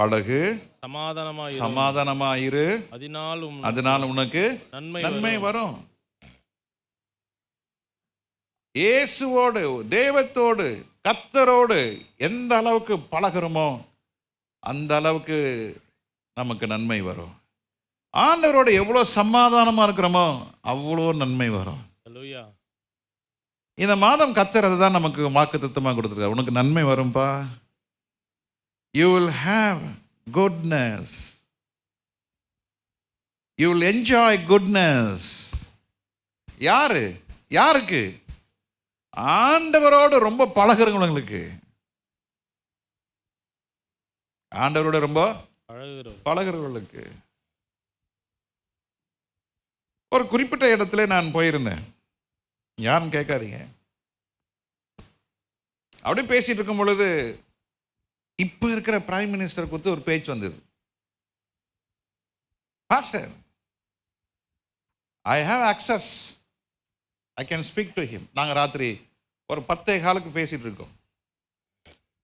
பழகு, சமாதானமாயிரு, சமாதானமாயிரு, அதனால் உனக்கு நன்மை வரும். இயேசுவோடு, தேவத்தோடு, கர்த்தரோடு எந்த அளவுக்கு பழகுறோமோ அந்த அளவுக்கு நமக்கு நன்மை வரும். ஆண்டவரோடு எவ்வளோ சமாதானமாக இருக்கிறோமோ அவ்வளோ நன்மை வரும். இந்த மாதம் கர்த்தர் அதுதான் நமக்கு வாக்குத்தத்தமாக கொடுத்துருக்கார். உனக்கு நன்மை வரும்பா. You will have goodness. You will enjoy goodness. யாருக்கு? ஆண்டவரோடு ரொம்ப பழகுறவங்களுக்கு. ஆண்டவரோட ரொம்ப பழகுறவர்களுக்கு. ஒரு குறிப்பிட்ட இடத்துல நான் போயிருந்தேன். யாரும் கேட்காதீங்க. அப்படி பேசிட்டு இருக்கும் பொழுது இப்போ இருக்கிற பிரைம் மினிஸ்டர் குறித்து ஒரு பேச்சு வந்தது. Pastor, I have access, I can speak to him. நாங்கள் ராத்திரி ஒரு 10:15 பேசிட்டு இருக்கோம்.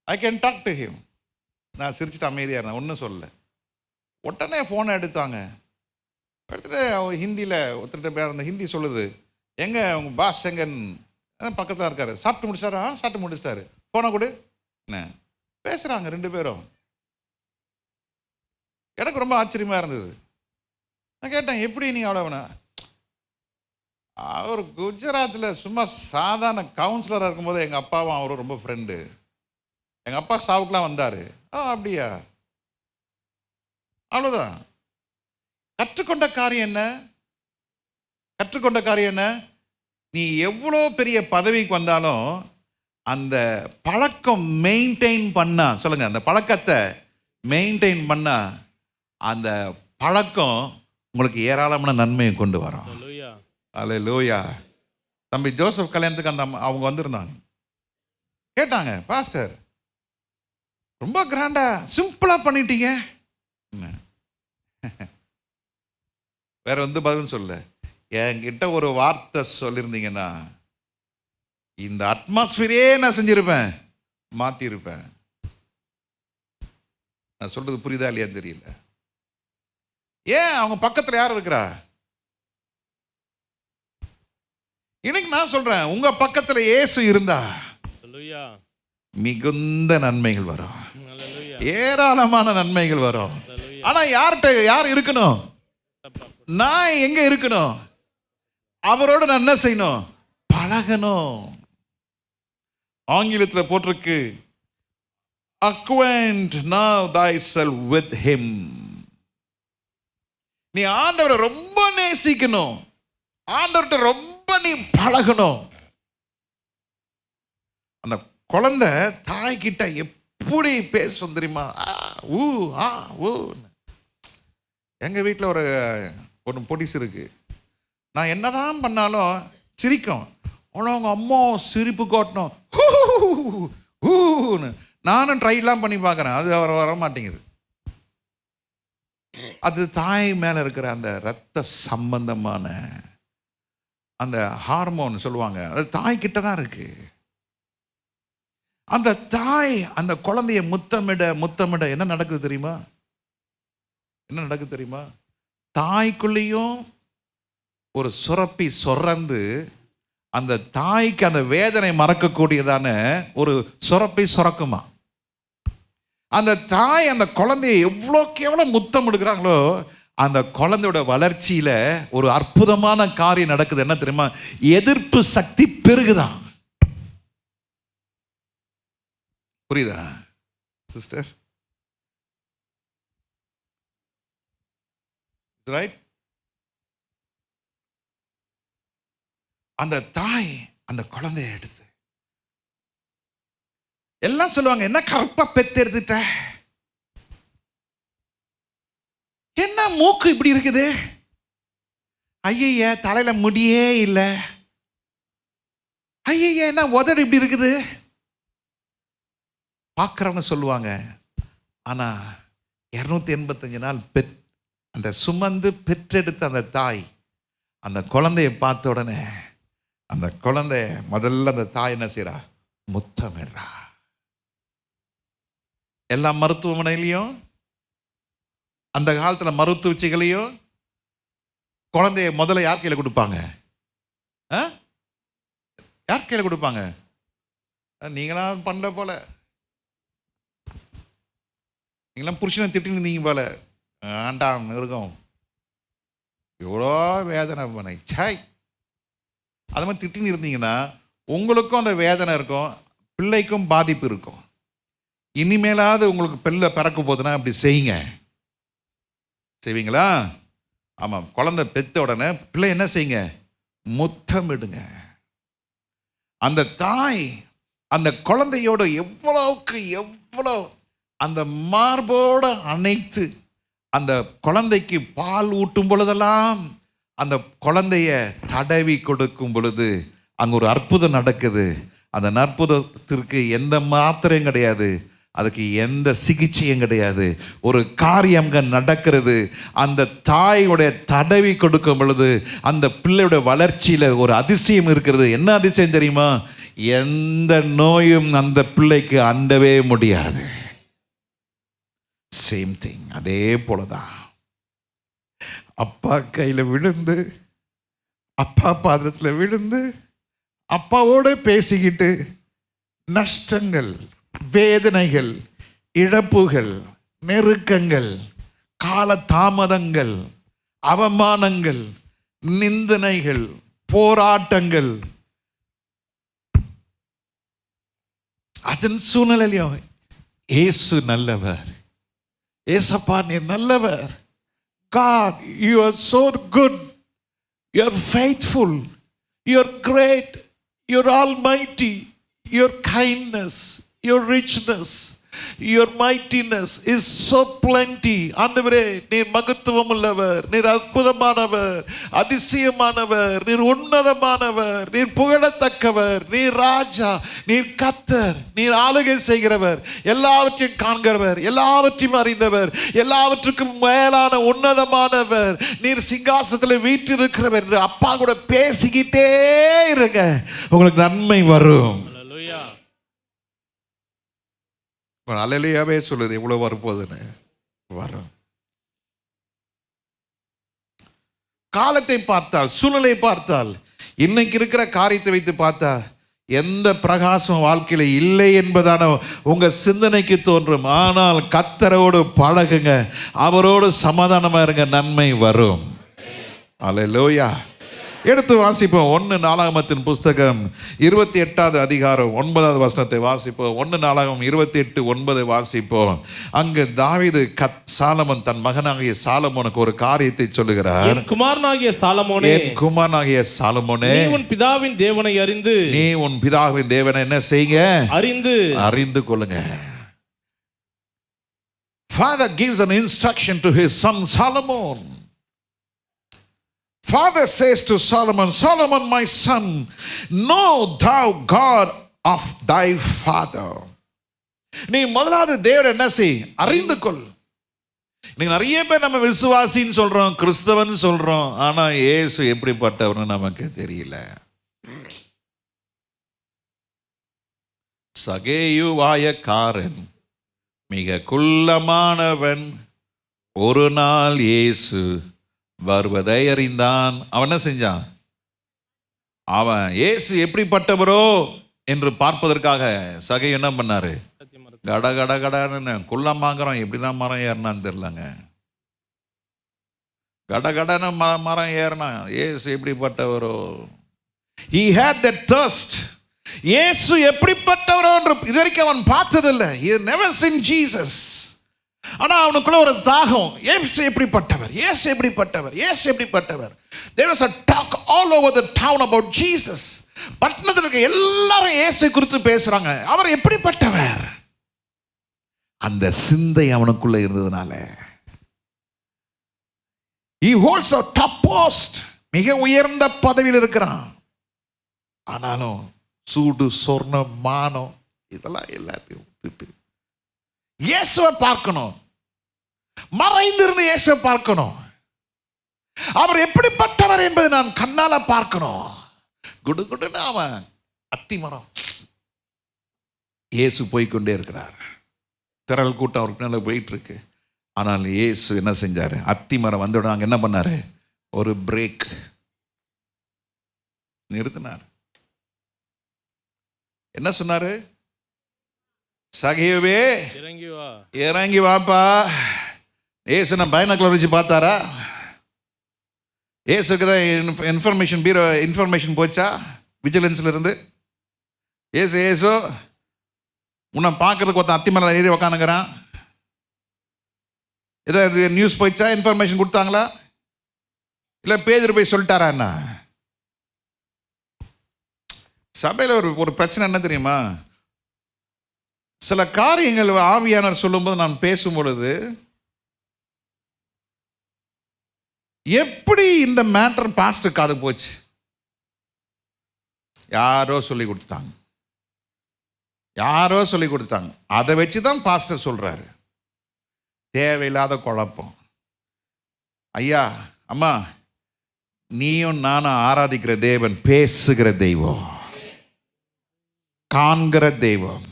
I can talk to him. நான் சிரிச்சுட்டு அமைதியாக இருந்தேன், ஒன்றும் சொல்லலை. உடனே ஃபோனை எடுத்துட்டு ஹிந்தியில் ஒருத்தர்கிட்ட பேர், அந்த ஹிந்தி சொல்லுது, எங்கே உங்கள் பாஸ் எங்கன்னு பக்கத்தில் இருக்காரு. சாப்பிட்டு முடிச்சாரா? சாப்பிட்டு முடிச்சிட்டாரு. ஃபோனை கொடு. என்ன பேசுகிறாங்க 2 பேரும். எனக்கு ரொம்ப ஆச்சரியமாக இருந்தது. நான் கேட்டேன், எப்படி நீங்கள் அவ்வளோண்ணா? அவர் குஜராத்தில் சும்மா சாதாரண கவுன்சிலராக இருக்கும்போது எங்கள் அப்பாவும் அவரும் ரொம்ப ஃப்ரெண்டு. எங்கள் அப்பா சாவுக்கெலாம் வந்தார். அப்படியா? அவ்வளோதான். கற்றுக்கொண்ட காரியம் என்ன? நீ எவ்வளோ பெரிய பதவிக்கு வந்தாலும் அந்த பழக்கம் மெயின்டைன் பண்ணா, சொல்லுங்க, அந்த பழக்கத்தை மெயின்டைன் பண்ணா அந்த பழக்கம் உங்களுக்கு ஏராளமான நன்மையை கொண்டு வரும். அல்லேலூயா. தம்பி ஜோசப் கல்யாணத்துக்கு அவங்க வந்திருந்தாங்க. கேட்டாங்க, பாஸ்டர் ரொம்ப கிராண்டா சிம்பிளா பண்ணிட்டீங்க. வேற பதில் சொல்ல. என்கிட்ட ஒரு வார்த்தை சொல்லியிருந்தீங்கன்னா இந்த அட்மாஸ்பியரே நான் செஞ்சிருப்பேன், மாத்திருப்பேன். நான் சொல்றது புரியுதா இல்லையா தெரியல. ஏன் அவங்க பக்கத்துல யார் இருக்கிறா? இன்னைக்கு நான் சொல்றேன், உங்க பக்கத்துல இயேசு இருந்தா மிகுந்த நன்மைகள் வரும், ஏராளமான நன்மைகள் வரும். ஆனா யார் இருக்கணும்? நான் எங்க இருக்கணும்? அவரோட நான் என்ன செய்யணும்? பழகணும். ஆங்கிலத்தில் போட்டிருக்கு, acquaint now thyself with him. நீ ஆண்டவரை ரொம்ப நேசிக்கணும், ஆண்டவர்கிட்ட ரொம்ப நீ பழகணும். அந்த குழந்தை தாய்கிட்ட எப்படி பேசும் தெரியுமா? எங்க வீட்டில் ஒரு பொடிசு இருக்கு. நான் என்னதான் பண்ணாலும் சிரிக்கும். ஆனால் அவங்க அம்மா சிரிப்பு காட்டணும், நானும் ட்ரைலாம் பண்ணி பார்க்குறேன், அது வர மாட்டேங்குது. அது தாய் மேலே இருக்கிற அந்த இரத்த சம்பந்தமான அந்த ஹார்மோன் சொல்லுவாங்க, அது தாய்கிட்ட தான் இருக்கு. அந்த தாய் அந்த குழந்தைய முத்தமிட என்ன நடக்குது தெரியுமா? தாய்க்குள்ளேயும் ஒரு சுரப்பி சுரந்து அந்த தாய்க்கு அந்த வேதனை மறக்கக்கூடியதான ஒரு சுரப்பி சுரக்குமா. அந்த தாய் அந்த குழந்தையை எவ்வளோ முத்தம் எடுக்கிறாங்களோ அந்த குழந்தையோட வளர்ச்சியில ஒரு அற்புதமான காரியம் நடக்குது. என்ன தெரியுமா? எதிர்ப்பு சக்தி பெருகுதான். புரியுதா சிஸ்டர்? ரைட்? அந்த தாய் அந்த குழந்தைய எடுத்து எல்லாம் சொல்லுவாங்க, என்ன கருப்பா பெத்து எடுத்துட்ட, என்ன மூக்கு இப்படி இருக்குது, ஐய தலையில முடியே இல்லை, ஐய என்ன உதடு இப்படி இருக்குது பார்க்குறவங்க சொல்லுவாங்க. ஆனா 285 நாள் அந்த சுமந்து பெற்றெடுத்த அந்த தாய் அந்த குழந்தைய பார்த்த உடனே அந்த குழந்தைய முதல்ல அந்த தாய் என்ன செய்றா? முத்தமிடுறா. எல்லா மருத்துவமனையிலையும் அந்த காலத்தில் மருத்துவ சிகிச்சைகளையும் குழந்தைய முதல்ல யார் கையில் கொடுப்பாங்க? யார் கையில் கொடுப்பாங்க? நீங்களாம் பண்ணல போல, நீங்களாம் புருஷனை திட்டின்னு இருந்தீங்க போல. ஆண்டாம் இருக்கும், எவ்வளோ வேதனை பண்ண சாய். அது மாதிரி திட்டின்னு இருந்தீங்கன்னா உங்களுக்கும் அந்த வேதனை இருக்கும், பிள்ளைக்கும் பாதிப்பு இருக்கும். இனிமேலாவது உங்களுக்கு பிள்ளை பிறக்க போதுன்னா அப்படி செய்யுங்க. செய்வீங்களா? ஆமாம். குழந்தை பெற்ற உடனே பிள்ளை என்ன செய்யுங்க? முத்தமிடுங்க. அந்த தாய் அந்த குழந்தையோட எவ்வளவுக்கு எவ்வளோ அந்த மார்போடு அணைத்து அந்த குழந்தைக்கு பால் ஊட்டும் பொழுதெல்லாம் அந்த குழந்தைய தடவி கொடுக்கும் பொழுது அங்கே ஒரு அற்புதம் நடக்குது. அந்த அற்புதத்திற்கு எந்த மாத்திரையும் கிடையாது, அதுக்கு எந்த சிகிச்சையும் கிடையாது. ஒரு காரியம் நடக்கிறது. அந்த தாயோடைய தடவி கொடுக்கும் பொழுது அந்த பிள்ளையோட வளர்ச்சியில் ஒரு அதிசயம் இருக்கிறது. என்ன அதிசயம் தெரியுமா? எந்த நோயும் அந்த பிள்ளைக்கு அண்டவே முடியாது. Same thing. அதே போலதான் அப்பா கையில் விழுந்து, அப்பா பாதத்தில் விழுந்து, அப்பாவோட பேசிக்கிட்டு நஷ்டங்கள், வேதனைகள், இழப்புகள், நெருக்கங்கள், கால தாமதங்கள், அவமானங்கள், நிந்தனைகள், போராட்டங்கள், அதன் சூழ்நிலையிலும் இயேசு நல்லவர். ஏசப்பா நீர் நல்லவர். God, you are so good. You are faithful. You are great. You are almighty. Your kindness, your richness, your mightiness is so plenty. ஆண்டவரே நீர் மகத்துவம் உள்ளவர், நீர் அற்புதமானவர், அதிசயமானவர், நீர் உன்னதமானவர், நீர் புகழத்தக்கவர், நீர் ராஜா, நீர் கர்த்தர், நீர் ஆளுகை செய்கிறவர், எல்லாவற்றையும் காண்கிறவர், எல்லாவற்றையும் அறிந்தவர், எல்லாவற்றுக்கும் மேலான உன்னதமானவர், நீர் சிங்காசனத்தில் வீற்றிருக்கிறவர் என்று அப்பா கூட பேசிக்கிட்டே இருங்க, உங்களுக்கு நன்மை வரும். அல்லேலூயாவே சொல்லுது. எவ்வளவு வரப்போகுதுன்னு வரும். காலத்தை பார்த்தால், சூழ்நிலை பார்த்தால், இன்னைக்கு இருக்கிற காரியத்தை வைத்து பார்த்தா எந்த பிரகாசம் வாழ்க்கையில இல்லை என்பதான உங்க சிந்தனைக்கு தோன்றும். ஆனால் கர்த்தரோடு பழகுங்க, அவரோடு சமாதானமா இருங்க, நன்மை வரும். அல்லேலூயா. எடுத்து வாசிப்போம். 1 நாளாகமத்தின் புஸ்தகம் 28வது அதிகாரம் 9வது வசனத்தை வாசிப்போம். 1 நாளாகமம் 28:9 வாசிப்போம். அங்கு தாவீது சாலமோன் தன் மகனாகிய சாலமோனுக்கு ஒரு காரியத்தை சொல்லுகிறார். என் குமாரனாகிய சாலமோனே, என் குமாரனாகிய சாலமோனே, நீ உன் பிதாவின் தேவனை அறிந்து, நீ உன் பிதாவின் தேவனை என்ன செய்யுங்க? அறிந்து கொள்ளுங்க. Father gives an instruction to his son Solomon. Father says to Solomon, Solomon my son, know thou God of thy father. நீ முதலாவது தேவனை என்ன செய்? அறிந்து கொள். நீங்க நிறைய பேர் நம்ம விசுவாசின்னு சொல்றோம், கிறிஸ்தவன் சொல்றோம், ஆனா இயேசு எப்படிப்பட்டவர்னு நமக்கு தெரியல. சகேயுவாயக்காரன், மிக குள்ளமானவன், ஒரு நாள் இயேசு வருவதை அறிந்தான். அவன் என்ன செஞ்சான்? அவன் இயேசு எப்படிப்பட்டவரோ என்று பார்ப்பதற்காக சகை என்ன பண்ணாரு? கட கட கடன்னு குள்ளமாங்கிறோம், எப்படிதான் மரம் ஏறினான்னு தெரியலங்க. கட கடன்னு மரம் ஏறினா. இயேசு எப்படிப்பட்டவரோ, he had that thirst. இயேசு எப்படிப்பட்டவரோ என்று இதுவரைக்கும் அவன் பார்த்ததில்லை. he never seen Jesus. ஆனா அவனுக்குள்ள ஒரு தாகம். இயேசு எப்படிப்பட்டவர், இயேசு எப்படிப்பட்டவர், இயேசு எப்படிப்பட்டவர். There was a talk all over the town about Jesus. பட்டணத்தில் இருக்க எல்லாரும் இயேசு குறித்து பேசுறாங்க. அவர் எப்படிப்பட்டவர்? அந்த சிந்தை அவனுக்குள்ள இருந்ததுனால he holds a top post. மிக உயர்ந்த பதவியில் இருக்கிறான். ஆனாலும் சூடு, சொர்ணம், மானம் இதெல்லாம் எல்லாத்தையும் விட்டுட்டு இயேசுவை பார்க்கணும், மறைந்திருந்து இயேசுவை பார்க்கணும். அவர் எப்படிப்பட்டவர் என்பதை நான் கண்ணால பார்க்கணும். குடுகுடுன்னு அவன் அத்தி மரம். இயேசு போய்கொண்டே இருக்கிறார். திரள் கூட்டம் அவருக்கு மேல போயிட்டு இருக்கு. ஆனால் இயேசு என்ன செஞ்சார்? அத்தி மரம் வந்த உடனே அங்கே என்ன பண்ணார்? ஒரு பிரேக் நிறுத்தினார். என்ன சொன்னாரு? சகேயுவே இறங்கி வாப்பா. ஏசு நான் பைனாக்குலர் வச்சு பார்த்தாரா? ஏசுக்கு தான் இன்ஃபர்மேஷன் போச்சா விஜிலன்ஸ்ல இருந்து? ஏசு உன்னை பார்க்கறதுக்கு ஒருத்தன் அத்திமரம் ஏறி உக்காந்துக்கிறான். ஏதாவது நியூஸ் போயிடுச்சா? இன்ஃபர்மேஷன் கொடுத்தாங்களா? இல்லை பேதர் போய் சொல்லிட்டாரா? என்ன சபையில் ஒரு பிரச்சனை என்ன தெரியுமா? சில காரியங்கள் ஆவியானவர் சொல்லும்போது நான் பேசும் பொழுது எப்படி இந்த மேட்டர் பாஸ்டர் காது போச்சு? யாரோ சொல்லி கொடுத்துட்டாங்க. அதை வச்சு தான் பாஸ்டர் சொல்றாரு. தேவையில்லாத குழப்பம். ஐயா அம்மா, நீயும் நானும் ஆராதிக்கிற தேவன் பேசுகிற தெய்வம், காண்கிற தெய்வம்,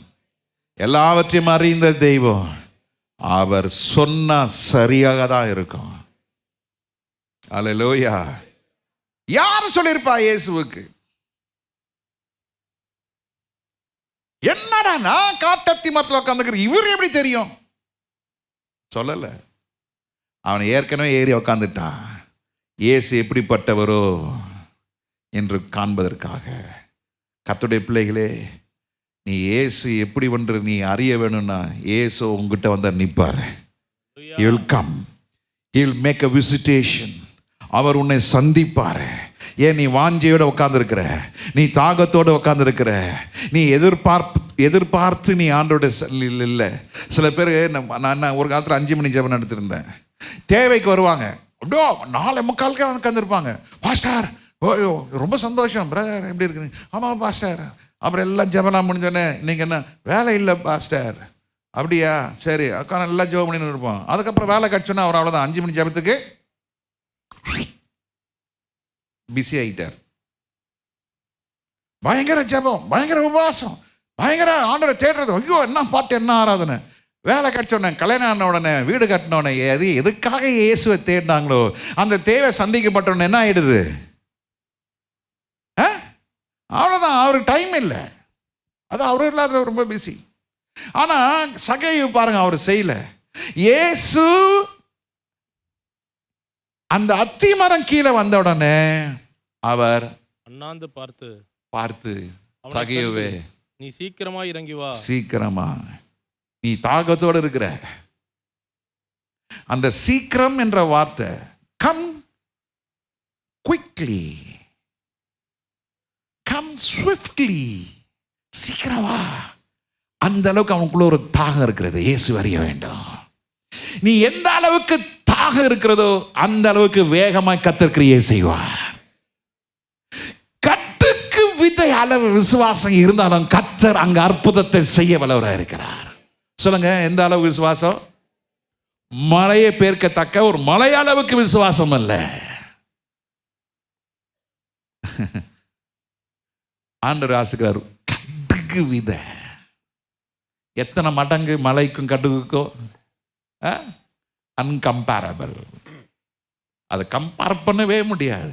எல்லாவற்றையும் அறிந்த தெய்வம். அவர் சொன்னா சரியாக தான் இருக்கும். அல்லேலூயா. யாரு சொல்லியிருப்பா இயேசுவுக்கு? என்னடா நான் காட்டத்தி மரத்தில் உட்காந்துக்கிறேன், இவர் எப்படி தெரியும்? சொல்லல. அவன் ஏற்கனவே ஏறி உட்காந்துட்டான். இயேசு எப்படிப்பட்டவரோ என்று காண்பதற்காக. கர்த்தருடைய பிள்ளைகளே, நீ இயேசு எப்படி ஒன்று நீ அறிய வேணும்னா இயேசு உங்ககிட்ட வந்து நிற்பார். He will come. He will make a visitation. அவர் உன்னை சந்திப்பார். ஏன் நீ வாஞ்சையோட உட்கார்ந்துருக்கிற, நீ தாகத்தோடு உட்கார்ந்துருக்கிற, நீ எதிர்பார்த்து நீ ஆண்டோட இல்லை. சில பேர் நான் ஒரு காலத்தில் 5 மணி ஜெபம் நடத்திருந்தேன். தேவைக்கு வருவாங்க, அப்படியோ 4:45 உட்காந்துருப்பாங்க. பாஸ்டர் ஓயோ ரொம்ப சந்தோஷம் பிரதர், எப்படி இருக்குங்க? ஆமாம் பாஸ்டர். அப்புறம் எல்லாம் ஜெபலாம் முடிஞ்சோடனே இன்னைக்கு என்ன வேலை இல்லை பாஸ்டர்? அப்படியா, சரி அக்கா நல்லா ஜெபம் பண்ணின்னு இருப்போம். அதுக்கப்புறம் வேலை கிடச்சோன்னா அவர் அவ்வளோதான், 5 மணி ஜெபத்துக்கு பிஸி ஆகிட்டார். பயங்கர ஜெபம், பயங்கர உபவாசம், பயங்கர ஆண்டவரை தேடுறது. ஐயோ என்ன பாட்டு, என்ன ஆராதனை. வேலை கிடைச்ச உடனே, கல்யாணம் ஆன உடனே, வீடு கட்டின உடனே, எதுக்காக இயேசுவை தேடினாங்களோ அந்த தேவை சந்திக்கப்பட்ட உடனே என்ன ஆயிடுது? அவ்வளோதான், அவருக்கு டைம் இல்லை. அது அவரு இல்லாத ரொம்ப பிஸி. ஆனால் சகேயு பாருங்க, அவர் செய்யல. இயேசு அந்த அத்தி மரம் கீழே வந்த உடனே அவர் அண்ணாந்து பார்த்து சகேயுவே நீ சீக்கிரமா இறங்கி வா, சீக்கிரமா, நீ தாகத்தோடு இருக்கிற. அந்த சீக்கிரம் என்ற வார்த்தை, கம் குவிக்லி, கம் ஸ்விஃப்ட்லி, சீக்கிரமா. அந்த அளவுக்கு அவனுக்குள்ள ஒரு தாகம் இருக்கிறது. இயேசு அறிய வேண்டும். நீ எந்த அளவுக்கு தாகம் இருக்கிறதோ அந்த அளவுக்கு வேகமாய் கர்த்தர் கிரியை செய்வார். கட்டுக்கு விதை அளவு விசுவாசம் இருந்தாலும் கர்த்தர் அங்க அற்புதத்தை செய்ய வல்லவராக இருக்கிறார். சொல்லுங்க, எந்த அளவு விசுவாசம்? மலையை பேர்க்கத்தக்க ஒரு மலை அளவுக்கு விசுவாசம் அல்ல. ஆண்டவர் ஆசுகிறார், கட்டுக்கு விதை. எத்தனை மடங்கு மலைக்கும் கட்டுக்கும்? அன்கம்பேரபிள். அதை கம்பேர் பண்ணவே முடியாது.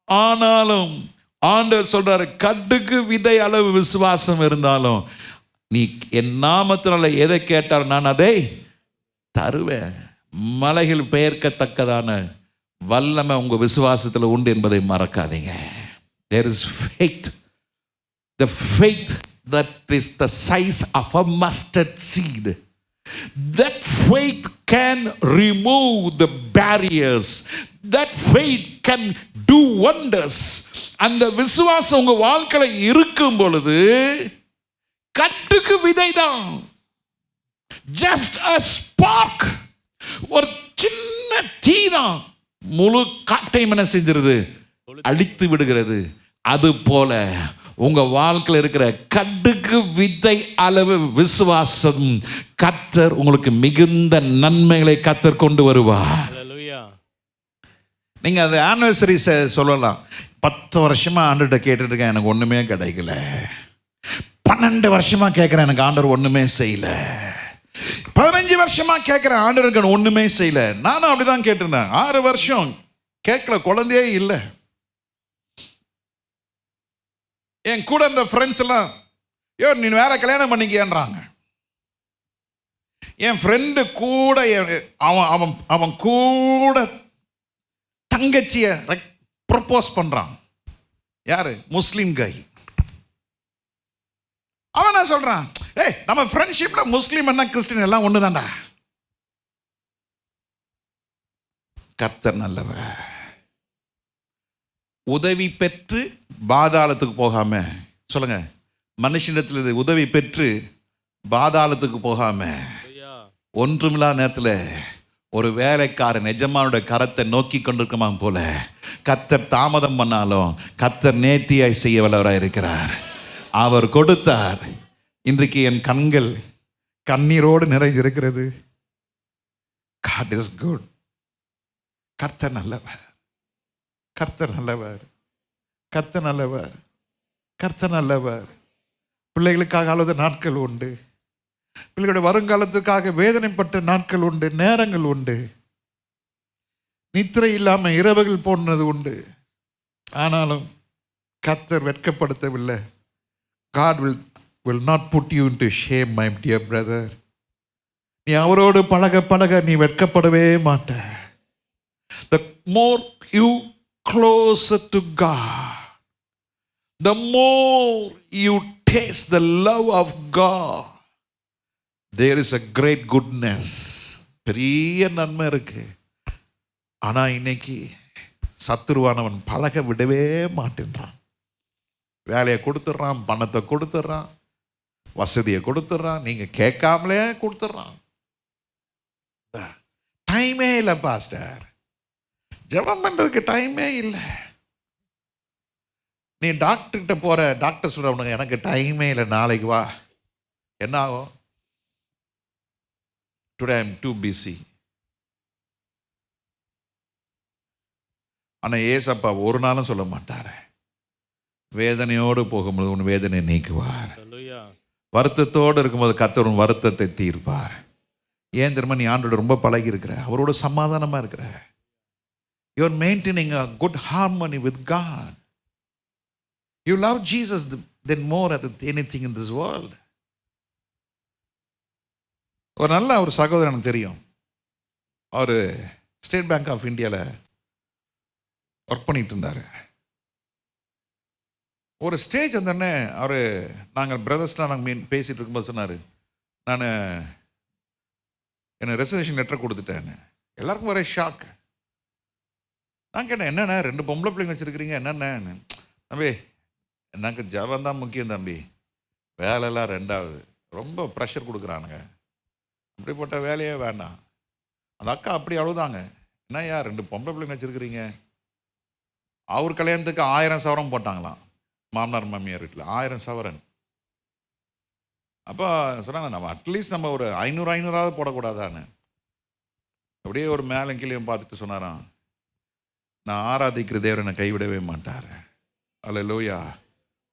ஆனாலும் ஆண்டவர் சொல்றாரு, கட்டுக்கு விதை அளவு விசுவாசம் இருந்தாலும் நீ என் நாமத்தினால எதை கேட்டால் நான் அதை தருவேன். மலைகள் பெயர்க்கத்தக்கதான வல்லமை உங்க விசுவாசத்தில் உண்டு என்பதை மறக்காதீங்க. There is faith. The faith that is the size of a mustard seed. That faith can remove the barriers. That faith can do wonders. அந்த விசுவாசம் உங்க வாழ்க்கையில இருக்கும் பொழுது கட்டுக்கு விதைதான். Just a spark. ஒரு சின்ன தீ தான் முழு காட்டையும் என்ன செஞ்சிருது? அழித்து விடுகிறது. அது போல உங்க வாழ்க்கையில் இருக்கிற கட்டுக்கு விதை அளவு விசுவாசம் கர்த்தர் உங்களுக்கு மிகுந்த நன்மைகளை கர்த்தர் கொண்டு வருவார். நீங்க அது ஆனிவர்சரி சொல்லலாம். 10 வருஷமா ஆண்டுகிட்ட கேட்டுட்டு இருக்கேன், எனக்கு ஒண்ணுமே கிடைக்கல. 12 வருஷமா கேட்கிறேன், எனக்கு ஆண்டவர் ஒண்ணுமே செய்யல. 15 வருஷமா கேட்கிறேன், ஆண்டவருக்கு ஒண்ணுமே செய்யல. நானும் அப்படிதான் கேட்டிருந்தேன். 6 வருஷம் கேட்கல, குழந்தையே இல்லை. என் கூட இந்த ஃப்ரெண்ட்ஸ் எல்லாம், நீ வேற கல்யாணம் பண்ணிக்கன்றாங்க. என் ஃப்ரெண்டு கூட அவன் அவன் கூட தங்கச்சிய ப்ரப்போஸ் பண்றான். யாரு? முஸ்லிம் கை. அவன் என்ன சொல்றான்? நம்ம ஃப்ரெண்ட்ஷிப்ல முஸ்லீம் என்ன கிறிஸ்டின் எல்லாம் ஒண்ணுதான்டா. கர்த்தர் நல்லவர். உதவி பெற்று பாதாளத்துக்கு போகாம, சொல்லுங்க, மனுஷனிடத்தில் உதவி பெற்று பாதாளத்துக்கு போகாம, ஒன்றுமில்லாத நேரத்தில் ஒரு வேலைக்காரன் எஜமானுடைய கரத்தை நோக்கி கொண்டிருக்குமா போல கர்த்தர் தாமதம் பண்ணாலும் கர்த்தர் நேர்த்தியாய் செய்ய வல்லவராய் இருக்கிறார். அவர் கொடுத்தார். இன்றைக்கு என் கண்கள் கண்ணீரோடு நிறைந்திருக்கிறது. God is good. கர்த்தர் நல்லவர், கர்த்தர் நல்லவர், கர்த்தர் நல்லவர், கர்த்தர் நல்லவர். பிள்ளைகளுக்காக அழுத நாட்கள் உண்டு, பிள்ளைகளுடைய வருங்காலத்துக்காக வேதனைப்பட்ட நாட்கள் உண்டு, நேரங்கள் உண்டு, நித்திரை இல்லாம இரவுகள் போனது உண்டு. ஆனாலும் கர்த்தர் வெட்கப்படுத்தவில்லை. God will not put you into shame, my dear brother. நீ அவரோடு பழக பழக நீ வெட்கப்படவே மாட்ட. The more you closer to God, the more you taste the love of God, there is a great goodness. பெரிய நன்மை இருக்கு. ஆனா இன்னைக்கு சத்துருவானவன் பழக விடவே மாட்டேன்றான். வேலையை கொடுத்துட்றான், பணத்தை கொடுத்துட்றான், வசதியை கொடுத்துட்றான், நீங்க கேட்காமலே கொடுத்துட்றான். டைமே இல்லை பாஸ்டர், ஜெபம் பண்றதுக்கு டைமே இல்லை. நீ டாக்டர்கிட்ட போற, டாக்டர் சொல்றவனுங்க எனக்கு டைமே இல்லை, நாளைக்கு வா. என்ன ஆகும்? Today I am two busy. ஆனா ஏசப்பா ஒரு நாளும் சொல்ல மாட்டாரு, வேதனையோடு போகும்போது உன் வேதனை நீக்குவார். வருத்தத்தோடு இருக்கும்போது கர்த்தர் உன் வருத்தத்தை தீர்ப்பார். ஏன் தெரியுமா? நீ ஆண்டோட ரொம்ப பழகி இருக்கிற, அவரோட சமாதானமா இருக்கிற. You are maintaining a good harmony with God. You love Jesus than more than anything in this world. ஒரு நல்ல ஒரு சகோதரன் எனக்கு தெரியும். அவர் ஸ்டேட் பேங்க் ஆஃப் இந்தியாவில் ஒர்க் பண்ணிட்டு இருந்தார். ஒரு ஸ்டேஜ் வந்தோடனே அவர், நாங்கள் பிரதர்ஸ்லாம் நாங்கள் பேசிகிட்டு இருக்கும்போது சொன்னார், நான் என்ன ரெசர்வேஷன் லெட்டர் கொடுத்துட்டேன்னு. எல்லாருக்கும் ஒரே ஷாக். நான் கேட்டேன், என்னென்ன 2 பொம்பளை பிள்ளைங்க வச்சுருக்கிறீங்க, என்னென்ன? தம்பி, எனக்கு ஜபம் தான் முக்கியம் தம்பி, வேலையெல்லாம் ரெண்டாவது. ரொம்ப ப்ரெஷர் கொடுக்குறானுங்க, அப்படிப்பட்ட வேலையே வேண்டாம். அந்த அக்கா அப்படி அழுதாங்க. என்னய்யா 2 பொம்பளை பிள்ளைங்க வச்சுருக்கிறீங்க? அவர் கல்யாணத்துக்கு 1000 சவரம் போட்டாங்களாம், மாமனார் மாமியார் வீட்டில் 1000 சவரன். அப்போ சொன்னாங்க, நம்ம அட்லீஸ்ட் நம்ம ஒரு 500 போடக்கூடாதான்னு. அப்படியே ஒரு மேலே கீழே பார்த்துட்டு சொன்னாராம், நான் ஆராதிக்கிற தேவரை என்னை கைவிடவே மாட்டார். அல்லேலூயா.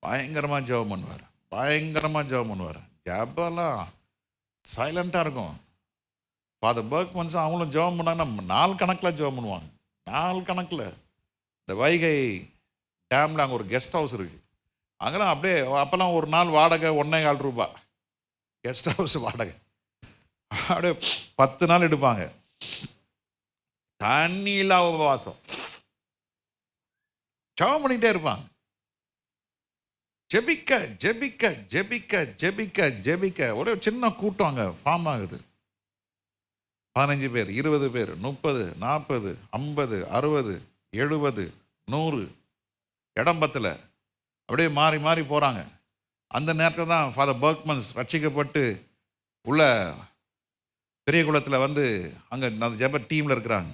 பயங்கரமாக ஜெபம் பண்ணுவார், பயங்கரமாக ஜெபம் பண்ணுவார். ஜெபம்லாம் சைலண்ட்டாக இருக்கும். ஃபாதர் பர்க் மனுஷன் அவங்களும் ஜெபம் பண்ணாங்கன்னா நாள் கணக்கில் ஜெபம் பண்ணுவாங்க, நாள் கணக்கில். இந்த வைகை டேமில் அங்கே ஒரு கெஸ்ட் ஹவுஸ் இருக்குது, அங்கெல்லாம் அப்படியே அப்போல்லாம் ஒரு நாள் வாடகை 1,4 ரூபா கெஸ்ட் ஹவுஸ் வாடகை. அப்படியே 10 நாள் எடுப்பாங்க. தண்ணி இல்லாத உபவாசம், ஜெபம் பண்ணிகிட்டே இருப்பாங்க. ஜெபிக்க ஜெபிக்க ஜெபிக்க ஜெபிக்க ஜெபிக்க ஒரே சின்ன கூட்டம் அங்கே ஃபார்ம் ஆகுது. 15 பேர், 20 பேர், 30, 40, 50, 60, 70, 100 இடம் பத்தல, அப்படியே மாறி மாறி போகிறாங்க. அந்த நேரத்தில் தான் ஃபாதர் பர்க்மன்ஸ் ரட்சிக்கப்பட்டு உள்ள பெரிய குளத்தில் வந்து அங்கே அந்த ஜெப டீமில் இருக்கிறாங்க.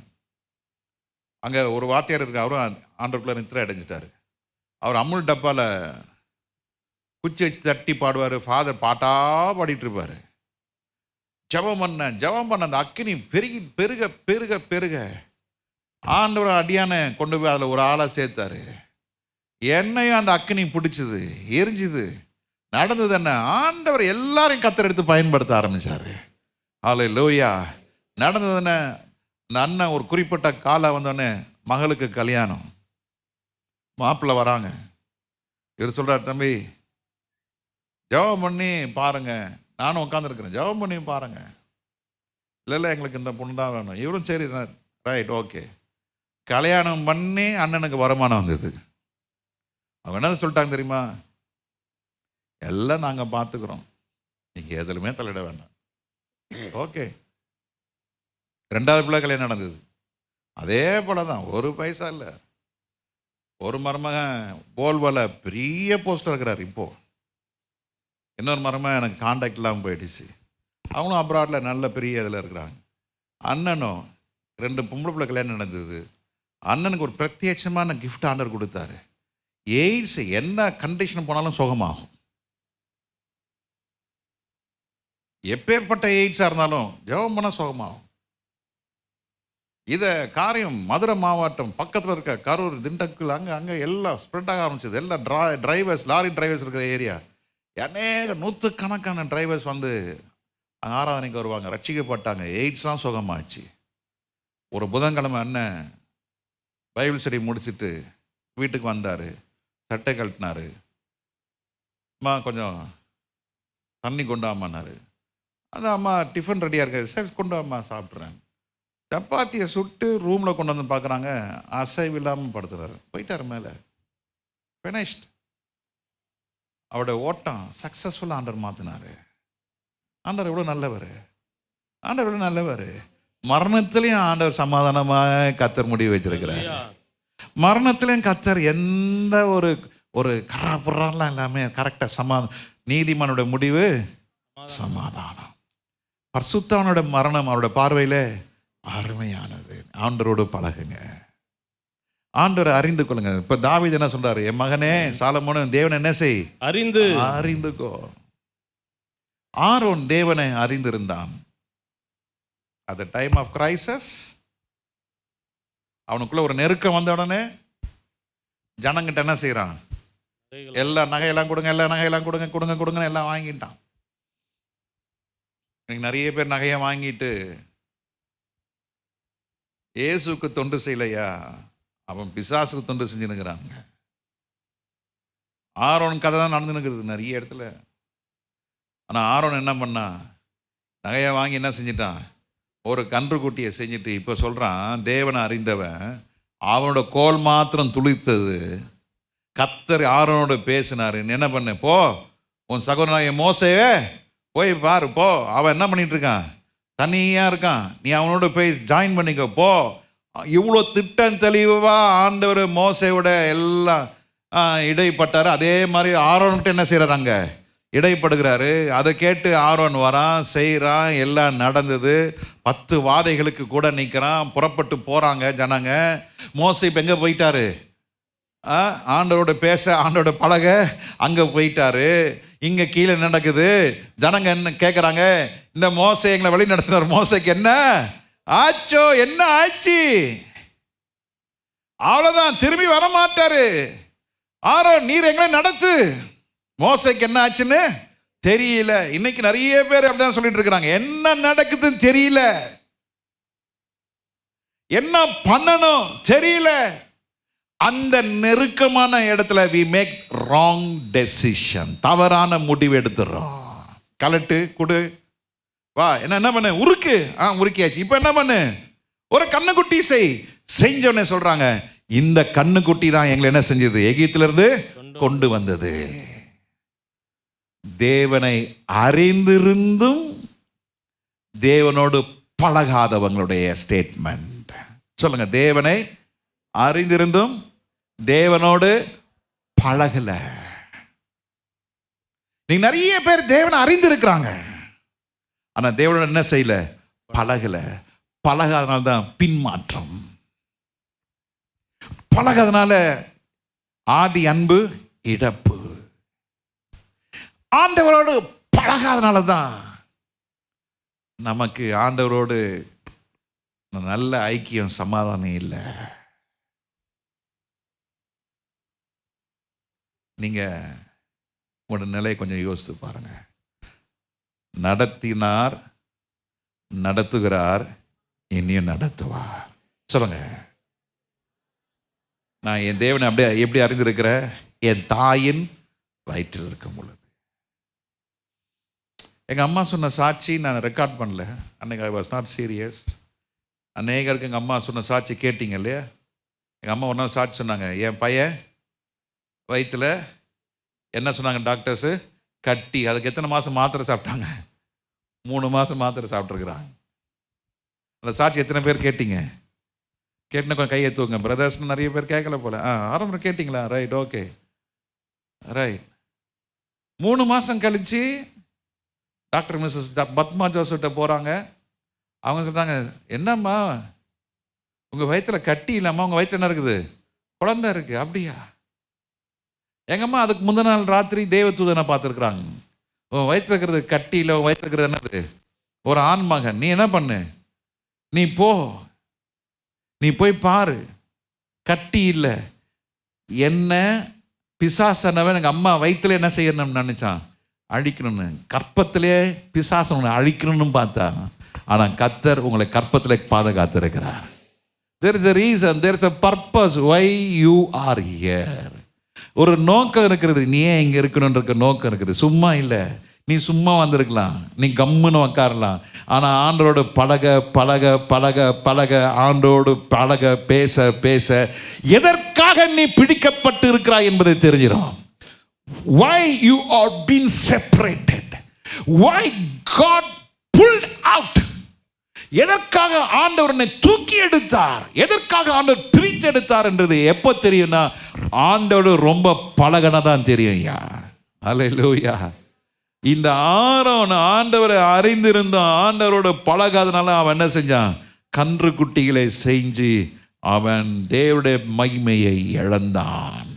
அங்கே ஒரு வாத்தியார் இருக்கு, அவரும் ஆண்டவருக்குள்ள நித்திரை அடைஞ்சிட்டாரு. அவர் அமுல் டப்பாவில் குச்சி வச்சு தட்டி பாடுவார். ஃபாதர் பாட்டாக பாடிட்டு இருப்பார். ஜெபம் பண்ண அந்த அக்கினி பெருகி பெருக பெருக பெருக ஆண்டவர் அடியான கொண்டு போய் அதில் ஒரு ஆளாக சேர்த்தாரு. என்னையும் அந்த அக்கினி பிடிச்சிது, எரிஞ்சுது. நடந்தது என்ன? ஆண்டவர் எல்லாரையும் கத்தர் எடுத்து பயன்படுத்த ஆரம்பித்தார். ஹல்லேலூயா. நடந்ததுன்னு அந்த அண்ணன் ஒரு குறிப்பிட்ட காலம் வந்தோடனே மகளுக்கு கல்யாணம். மாப்பிள்ளை வராங்க. இவர் சொல்றார், தம்பி ஜெபம் பண்ணி பாருங்க, நானும் உட்காந்துருக்கிறேன், ஜெபம் பண்ணி பாருங்க. இல்லை எங்களுக்கு இந்த பொண்ணு தான் வேணும். இவரும் சரி ரைட் ஓகே. கல்யாணம் பண்ணி அண்ணனுக்கு வருமானம் வந்தது. அவங்க என்ன சொல்லிட்டாங்க தெரியுமா? எல்லாம் நாங்கள் பார்த்துக்கிறோம், நீங்கள் எதுலுமே தலையிட வேண்டாம். ஓகே. 2வது பிள்ளை கல்யாணம் நடந்தது. அதே போல தான், ஒரு பைசா இல்லை. ஒரு மருமகன் போல்வல பெரிய போஸ்டர் இருக்கிறார். இப்போ இன்னொரு மருமகன் எனக்கு கான்டாக்ட் இல்லாமல் போயிடுச்சு. அவங்களும் அப்ராடில் நல்ல பெரிய இதில் இருக்கிறாங்க. அண்ணனும் 2 பொம்பளை பிள்ளை கல்யாணம் நடந்தது. அண்ணனுக்கு ஒரு பிரத்யட்சமான கிஃப்ட் ஆண்டர் கொடுத்தாரு. எய்ட்ஸ் என்ன கண்டிஷன் போனாலும் சுகமாகும். எப்பேற்பட்ட எய்ட்ஸாக இருந்தாலும் ஜெபம் பண்ணால் சுகமாகும். இதை காரியம் மதுரை மாவட்டம் பக்கத்தில் இருக்க கரூர், திண்டுக்கல், அங்கே எல்லாம் ஸ்ப்ரெட் ஆக ஆரம்பிச்சது. எல்லாம் டிரைவர்ஸ், லாரி டிரைவர்ஸ் இருக்கிற ஏரியா, அநேக 100கணக்கான டிரைவர்ஸ் வந்து ஆராதனைக்கு வருவாங்க, ரட்சிக்கப்பட்டாங்க, எய்ட்ஸ்லாம் சுகமாச்சு. ஒரு புதன்கிழமை அண்ணன் பைபிள் ஸ்டடி முடிச்சுட்டு வீட்டுக்கு வந்தார். சட்டை கழட்டினார். அம்மா கொஞ்சம் தண்ணி கொண்டாமான்னாரு. அதான் அம்மா டிஃபன் ரெடியாக இருக்காது. சரி கொண்டு அம்மா சாப்பிட்றேன். சப்பாத்தியை சுட்டு ரூமில் கொண்டு வந்து பார்க்குறாங்க, அசைவு இல்லாமல் படுத்துறாரு. போயிட்டார் மேலே. ஃபினிஷ்ட். அவருடைய ஓட்டம் சக்ஸஸ்ஃபுல்லாக ஆண்டவர் மாற்றினார். ஆண்டவர் எவ்வளோ நல்லவர், ஆண்டவர் எவ்வளோ நல்லவர். மரணத்திலையும் ஆண்டவர் சமாதானமாக கத்தர் முடிவு வச்சிருக்கிறார். மரணத்திலையும் கத்தர் எந்த ஒரு ஒரு கராபுறான்லாம் எல்லாமே கரெக்டாக நீதிமானுடைய முடிவு சமாதானம். பரிசுத்தவனுடைய மரணம் அவருடைய பார்வையில் அருமையானது. ஆண்டவரோடு பழகுங்க, ஆண்டவரை அறிந்து கொள்ளுங்க. இப்ப தாவீது என்ன சொல்றாரு? என் மகனே சாலமோனே, தேவனை என்ன செய்? அறிந்துக்கோ. ஆரோன் தேவனை அறிந்திருந்தான். at the time of crisis, அவனுக்குள்ள ஒரு நெருக்கம் வந்த உடனே ஜனங்கிட்ட என்ன செய்யறான்? எல்லா நகையெல்லாம் கொடுங்க, எல்லா நகையெல்லாம் கொடுங்க கொடுங்க கொடுங்க எல்லாம் வாங்கிட்டான். நிறைய பேர் நகையை வாங்கிட்டு இயேசுக்கு தொண்டு செய்யலையா, அவன் பிசாசுக்கு தொண்டு செஞ்சுனுங்கிறாங்க. ஆரோன் கதை தான் நடந்துனுக்குது நிறைய இடத்துல. ஆனால் ஆரோன் என்ன பண்ணா? நகையை வாங்கி என்ன செஞ்சிட்டான்? ஒரு கன்றுக்குட்டியை செஞ்சுட்டு இப்போ சொல்கிறான், தேவனை அறிந்தவன் அவனோட கோல் மாத்திரம் துளித்தது. கத்தர் ஆரோனோட பேசினார், என்ன பண்ண, போ உன் சகோதரனாகிய மோசேவே போய் பாரு, போ அவன் என்ன பண்ணிட்டு இருக்கான், தனியாக இருக்கான், நீ அவனோட போய் ஜாயின் பண்ணிக்க போ. இவ்வளோ திட்டம் தெளிவாக ஆண்டவர் மோசையோட எல்லாம் இடைப்பட்டார். அதே மாதிரி ஆரோன்ட்டு என்ன செய்கிறாங்க? இடைப்படுகிறாரு. அதை கேட்டு ஆரோன் வரான், செய்கிறான், எல்லாம் நடந்தது. 10 வாதைகளுக்கு கூட நிற்கிறான். புறப்பட்டு போகிறாங்க ஜனங்க. மோசை இப்போ எங்கே போயிட்டாரு? ஆண்டவரோட பேச, ஆண்டோட பழக அங்கே போயிட்டாரு. இங்கே கீழே நடக்குது. ஜனங்க என்ன கேட்குறாங்க? இந்த மோசை எங்களை வழி நடத்தினார், மோசைக்கு என்ன ஆச்சோ, என்ன ஆச்சு? அவ்வளோதான், திரும்பி வரமாட்டாரு. ஆரோன் நீர் எங்களை நடத்து. மோசைக்கு என்ன ஆச்சுன்னு தெரியல. இன்னைக்கு நிறைய பேர் அப்படிதான் சொல்லிட்டு இருக்கிறாங்க, என்ன நடக்குதுன்னு தெரியல, என்ன பண்ணணும் தெரியல. அந்த நெருக்கமான இடத்துல we make wrong decision, தவறான முடிவு எடுத்துறோம். கலட்டு கொடு, வா என்ன பண்ணு, உருக்கு, உருக்கியாச்சு. இப்ப என்ன பண்ணு, ஒரு கண்ணுக்குட்டி செஞ்சோன்னு சொல்றாங்க, இந்த கண்ணுக்குட்டி தான் எங்களை என்ன செஞ்சது? எகிப்திலிருந்து கொண்டு வந்தது. தேவனை அறிந்திருந்தும் தேவனோடு பழகாதவங்களுடைய ஸ்டேட்மெண்ட் சொல்லுங்க. தேவனை அறிந்திருந்தும் தேவனோடு பழகல. நீங்க நிறைய பேர் தேவனை அறிந்திருக்கிறாங்க, ஆனா தேவனோட என்ன செய்யல? பழகல. பழகாதனால தான் பின்மாற்றம். பழகாதனால ஆதி அன்பு இழப்பு. ஆண்டவரோடு பழகாதனால தான் நமக்கு ஆண்டவரோடு நல்ல ஐக்கியம், சமாதானம் இல்லை. நீங்க உங்களோட நிலையை கொஞ்சம் யோசித்து பாருங்க. நடத்தினார், நடத்துகிறார், இனியும் நடத்துவார். சொல்லுங்க. நான் என் தேவனை அப்படியே எப்படி அறிந்திருக்கிறேன்? என் தாயின் வயிற்றில் இருக்கும் பொழுது. எங்கள் அம்மா சொன்ன சாட்சி நான் ரெக்கார்ட் பண்ணல அன்னைக்கு. I was not serious. அநேகருக்கு எங்கள் அம்மா சொன்ன சாட்சி கேட்டீங்க இல்லையா? எங்கள் அம்மா ஒரு நாள் சாட்சி சொன்னாங்க. என் பையன் வயிற்றில் என்ன சொன்னாங்க டாக்டர்ஸு? கட்டி. அதுக்கு எத்தனை மாதம் மாத்திரை சாப்பிட்டாங்க? 3 மாதம் மாத்திரை சாப்பிட்ருக்குறாங்க. அந்த சாட்சி எத்தனை பேர் கேட்டீங்க? கேட்டுன கொஞ்சம் கையை தூங்க. பிரதர்ஸ்னு நிறைய பேர் கேட்கல போல. ஆரம்பம் கேட்டிங்களா? Right, okay, right. 3 மாதம் கழித்து டாக்டர் மிஸ்ஸஸ் பத்மா ஜோசப்கிட்ட போகிறாங்க. அவங்க சொல்கிறாங்க, என்னம்மா உங்கள் வயிற்றில் கட்டி இல்லாமல் உங்கள் வயிற்றில் என்ன இருக்குது? குழந்தை இருக்குது. அப்படியா? எங்கம்மா அதுக்கு முந்தின நாள் ராத்திரி தேவதூதனை பார்த்துருக்குறாங்க. உன் வயிற்றில் இருக்கிறது கட்டி இல்லை, உன் வயிற்றில் இருக்கிறது என்னது? ஒரு ஆண் மகன். நீ என்ன பண்ணு? நீ போய் பாரு, கட்டி இல்லை. என்ன பிசாசனவன் எங்கள் அம்மா வயிற்றுல என்ன செய்யணும்னு நினச்சான்? அழிக்கணும்னு. கற்பத்திலே பிசாசன் உங்களை அழிக்கணும்னு பார்த்தாங்க. ஆனால் கர்த்தர் உங்களை கற்பத்திலே பாதுகாத்திருக்கிறார். There is a reason, there is a purpose why you are here. ஒரு நோக்கம் இருக்கிறது. நீ ஏன் இங்கே இருக்கணுன்ற நோக்கம் இருக்குது. சும்மா இல்லை. நீ சும்மா வந்திருக்கலாம், நீ கம்முன்னு உக்காரலாம். ஆனால் ஆண்டோடு பழக பழக பழக பழக ஆண்டோடு பழக பேச பேச எதற்காக நீ பிடிக்கப்பட்டு இருக்கிறாய் என்பதை தெரிஞ்சிடும். Why you are being separated, why God pulled out, எதற்காக ஆண்டவர் என்னை தூக்கி எடுத்தார், எதற்காக ஆண்டவர் பிரித்து எடுத்தார் என்றது எப்போ தெரியும்னா ஆண்டோடு ரொம்ப பழகனதான் தெரியும். யா அல்லேலூயா. இந்த ஆரோன் ஆண்டவரை அறிந்திருந்தான், ஆண்டவரோட பழகாதனால அவன் என்ன செஞ்சான்? கன்று குட்டிகளை செஞ்சு அவன் தேவனுடைய மகிமையை இழந்தான்.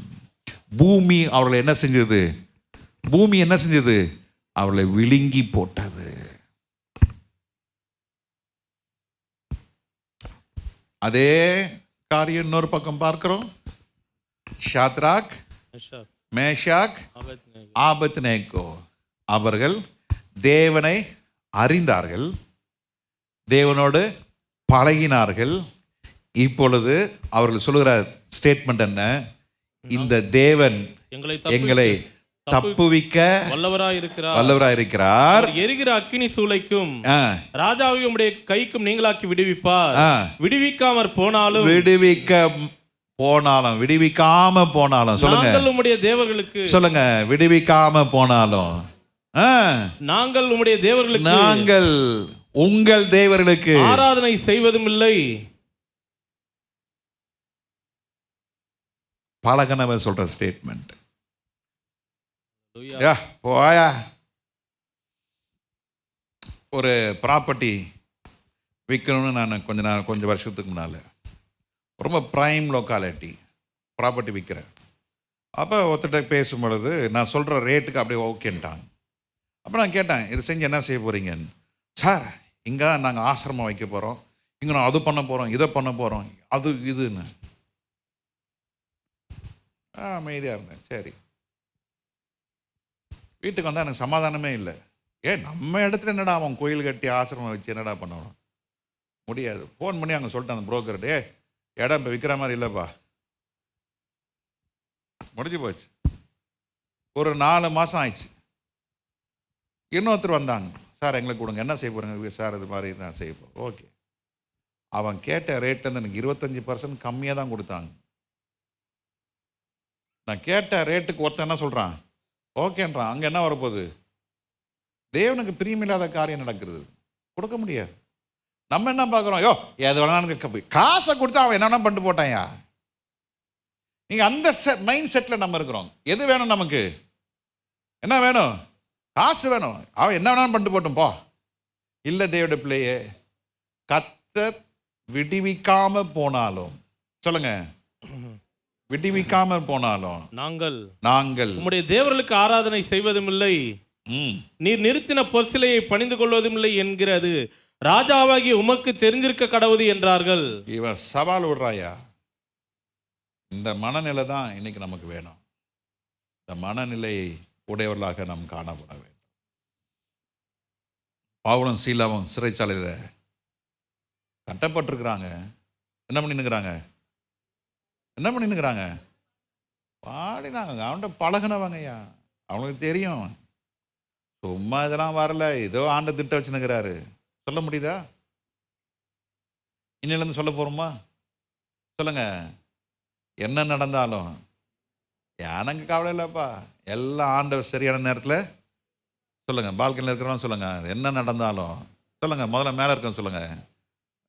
பூமி அவர்களை என்ன செஞ்சது? பூமி என்ன செஞ்சது? அவர்களை விழுங்கி போட்டது. அதே காரியம் இன்னொரு பக்கம் பார்க்கிறோம். ஷாத்ராக், மேஷாக், ஆபத்நேகோ அவர்கள் தேவனை அறிந்தார்கள், தேவனோடு பழகினார்கள். இப்பொழுது அவர்கள் சொல்லுகிற ஸ்டேட்மெண்ட் என்ன? இந்த தேவன் எங்களை தப்புவிக்க வல்லவராயிருக்கிறார். எரிகிற அக்கினி சூளைக்கும் ராஜாவை உம்முடைய கைக்கும் நீங்களாக்கி விடுவிப்பார். விடுவிக்காமற் போனாலும் விடுவிக்காம போனாலும் சொல்லுங்க. உம்முடைய தேவர்களுக்கு சொல்லுங்க. விடுவிக்காம போனாலும் நாங்கள் உம்முடைய தேவர்களுக்கு, நாங்கள் உங்கள் தேவர்களுக்கு ஆராதனை செய்வதும் இல்லை. பழகனவர் சொல்ற ஸ்டேட்மெண்ட். போயா. ஒரு ப்ராப்பர்ட்டி விற்கணும்னு நான் கொஞ்சம் வருஷத்துக்கு முன்னால் ரொம்ப ப்ரைம் லொக்காலிட்டி ப்ராப்பர்ட்டி விற்கிறேன். அப்போ ஒருத்தட்ட பேசும் பொழுது நான் சொல்கிற ரேட்டுக்கு அப்படியே ஓகேன்ட்டாங்க. அப்போ நான் கேட்டேன், இது செஞ்சு என்ன செய்ய போகிறீங்கன்னு. சார், இங்கே நாங்கள் ஆசிரமம் வைக்க போகிறோம், இங்கே நான் அது பண்ண போகிறோம், இதை பண்ண போகிறோம், அது இதுன்னு. அமைதியாக இருந்தேன். சரி. வீட்டுக்கு வந்தால் எனக்கு சமாதானமே இல்லை. நம்ம இடத்துல என்னடா அவன் கோயில் கட்டி ஆசிரமம் வச்சு என்னடா பண்ணணும்? முடியாது. ஃபோன் பண்ணி அங்கே சொல்லிட்டேன் அந்த புரோக்கர்கிட்ட, இடம் இப்போ விற்கிற மாதிரி இல்லைப்பா, முடிஞ்சு போச்சு. ஒரு 4 மாதம் ஆயிடுச்சு. இன்னொருத்தர் வந்தாங்க, சார் எங்களுக்கு கொடுங்க, என்ன செய்ய போகிறீங்க? சார் இது மாதிரி தான் செய்ய போகிறோம். ஓகே. அவன் கேட்ட ரேட்லேருந்து எனக்கு 25% கம்மியாக தான் கொடுத்தாங்க. நான் கேட்ட ரேட்டுக்கு ஒருத்தன் என்ன சொல்கிறான்? ஓகேன்றான். அங்கே என்ன வரப்போகுது? தேவனுக்கு பிரியமில்லாத காரியம் நடக்கிறது. கொடுக்க முடியாது. நம்ம என்ன பார்க்குறோம்? எது வேணாலும் காசை கொடுத்தா அவன் என்னென்ன பண்ணிட்டு போட்டான்யா. நீங்கள் அந்த மைண்ட் செட்டில் நம்ம இருக்கிறோம். எது வேணும் நமக்கு? என்ன வேணும்? காசு வேணும். அவன் என்ன வேணாலும் பண்ணிட்டு போட்டும் போ. இல்லை தேவனுடைய பிள்ளையே, கர்த்தர் விடுவிக்காம போனாலும், சொல்லுங்க, விடுவிக்காம போனாலும் நாங்கள் உம்முடைய தேவர்களுக்கு ஆராதனை செய்வதும் இல்லை, நீர் நிறுத்தின பொற்சிலையை பணிந்து கொள்வதும் இல்லை என்கிறது ராஜாவாகி உமக்கு தெரிஞ்சிருக்க கடவுது என்றார்கள். இவன் சவால் விடுறாயா? இந்த மனநிலை தான் இன்னைக்கு நமக்கு வேணும். இந்த மனநிலையை உடையவர்களாக நாம் காணப்பட வேண்டும். பவுலும் சீலாவும் சிறைச்சாலையில் கட்டப்பட்டிருக்கிறாங்க. என்ன பண்ணினுக்கிறாங்க? என்ன பண்ணினுக்கிறாங்க? பாடினாங்க. அவன்கிட்ட பழகினவங்கய்யா, அவனுக்கு தெரியும். சும்மா இதெல்லாம் வரல, ஏதோ ஆண்டை திட்ட வச்சுனுக்கிறாரு. சொல்ல முடியுதா? இன்னிலேருந்து சொல்ல போகிறோமா? சொல்லுங்க. என்ன நடந்தாலும் எனக்கு கவலை இல்லைப்பா, எல்லாம் ஆண்டவர் சரியான நேரத்தில். சொல்லுங்க, பால்கனியில் இருக்கிறவங்க சொல்லுங்க, என்ன நடந்தாலும் சொல்லுங்க. முதல்ல மேலே இருக்க சொல்லுங்க,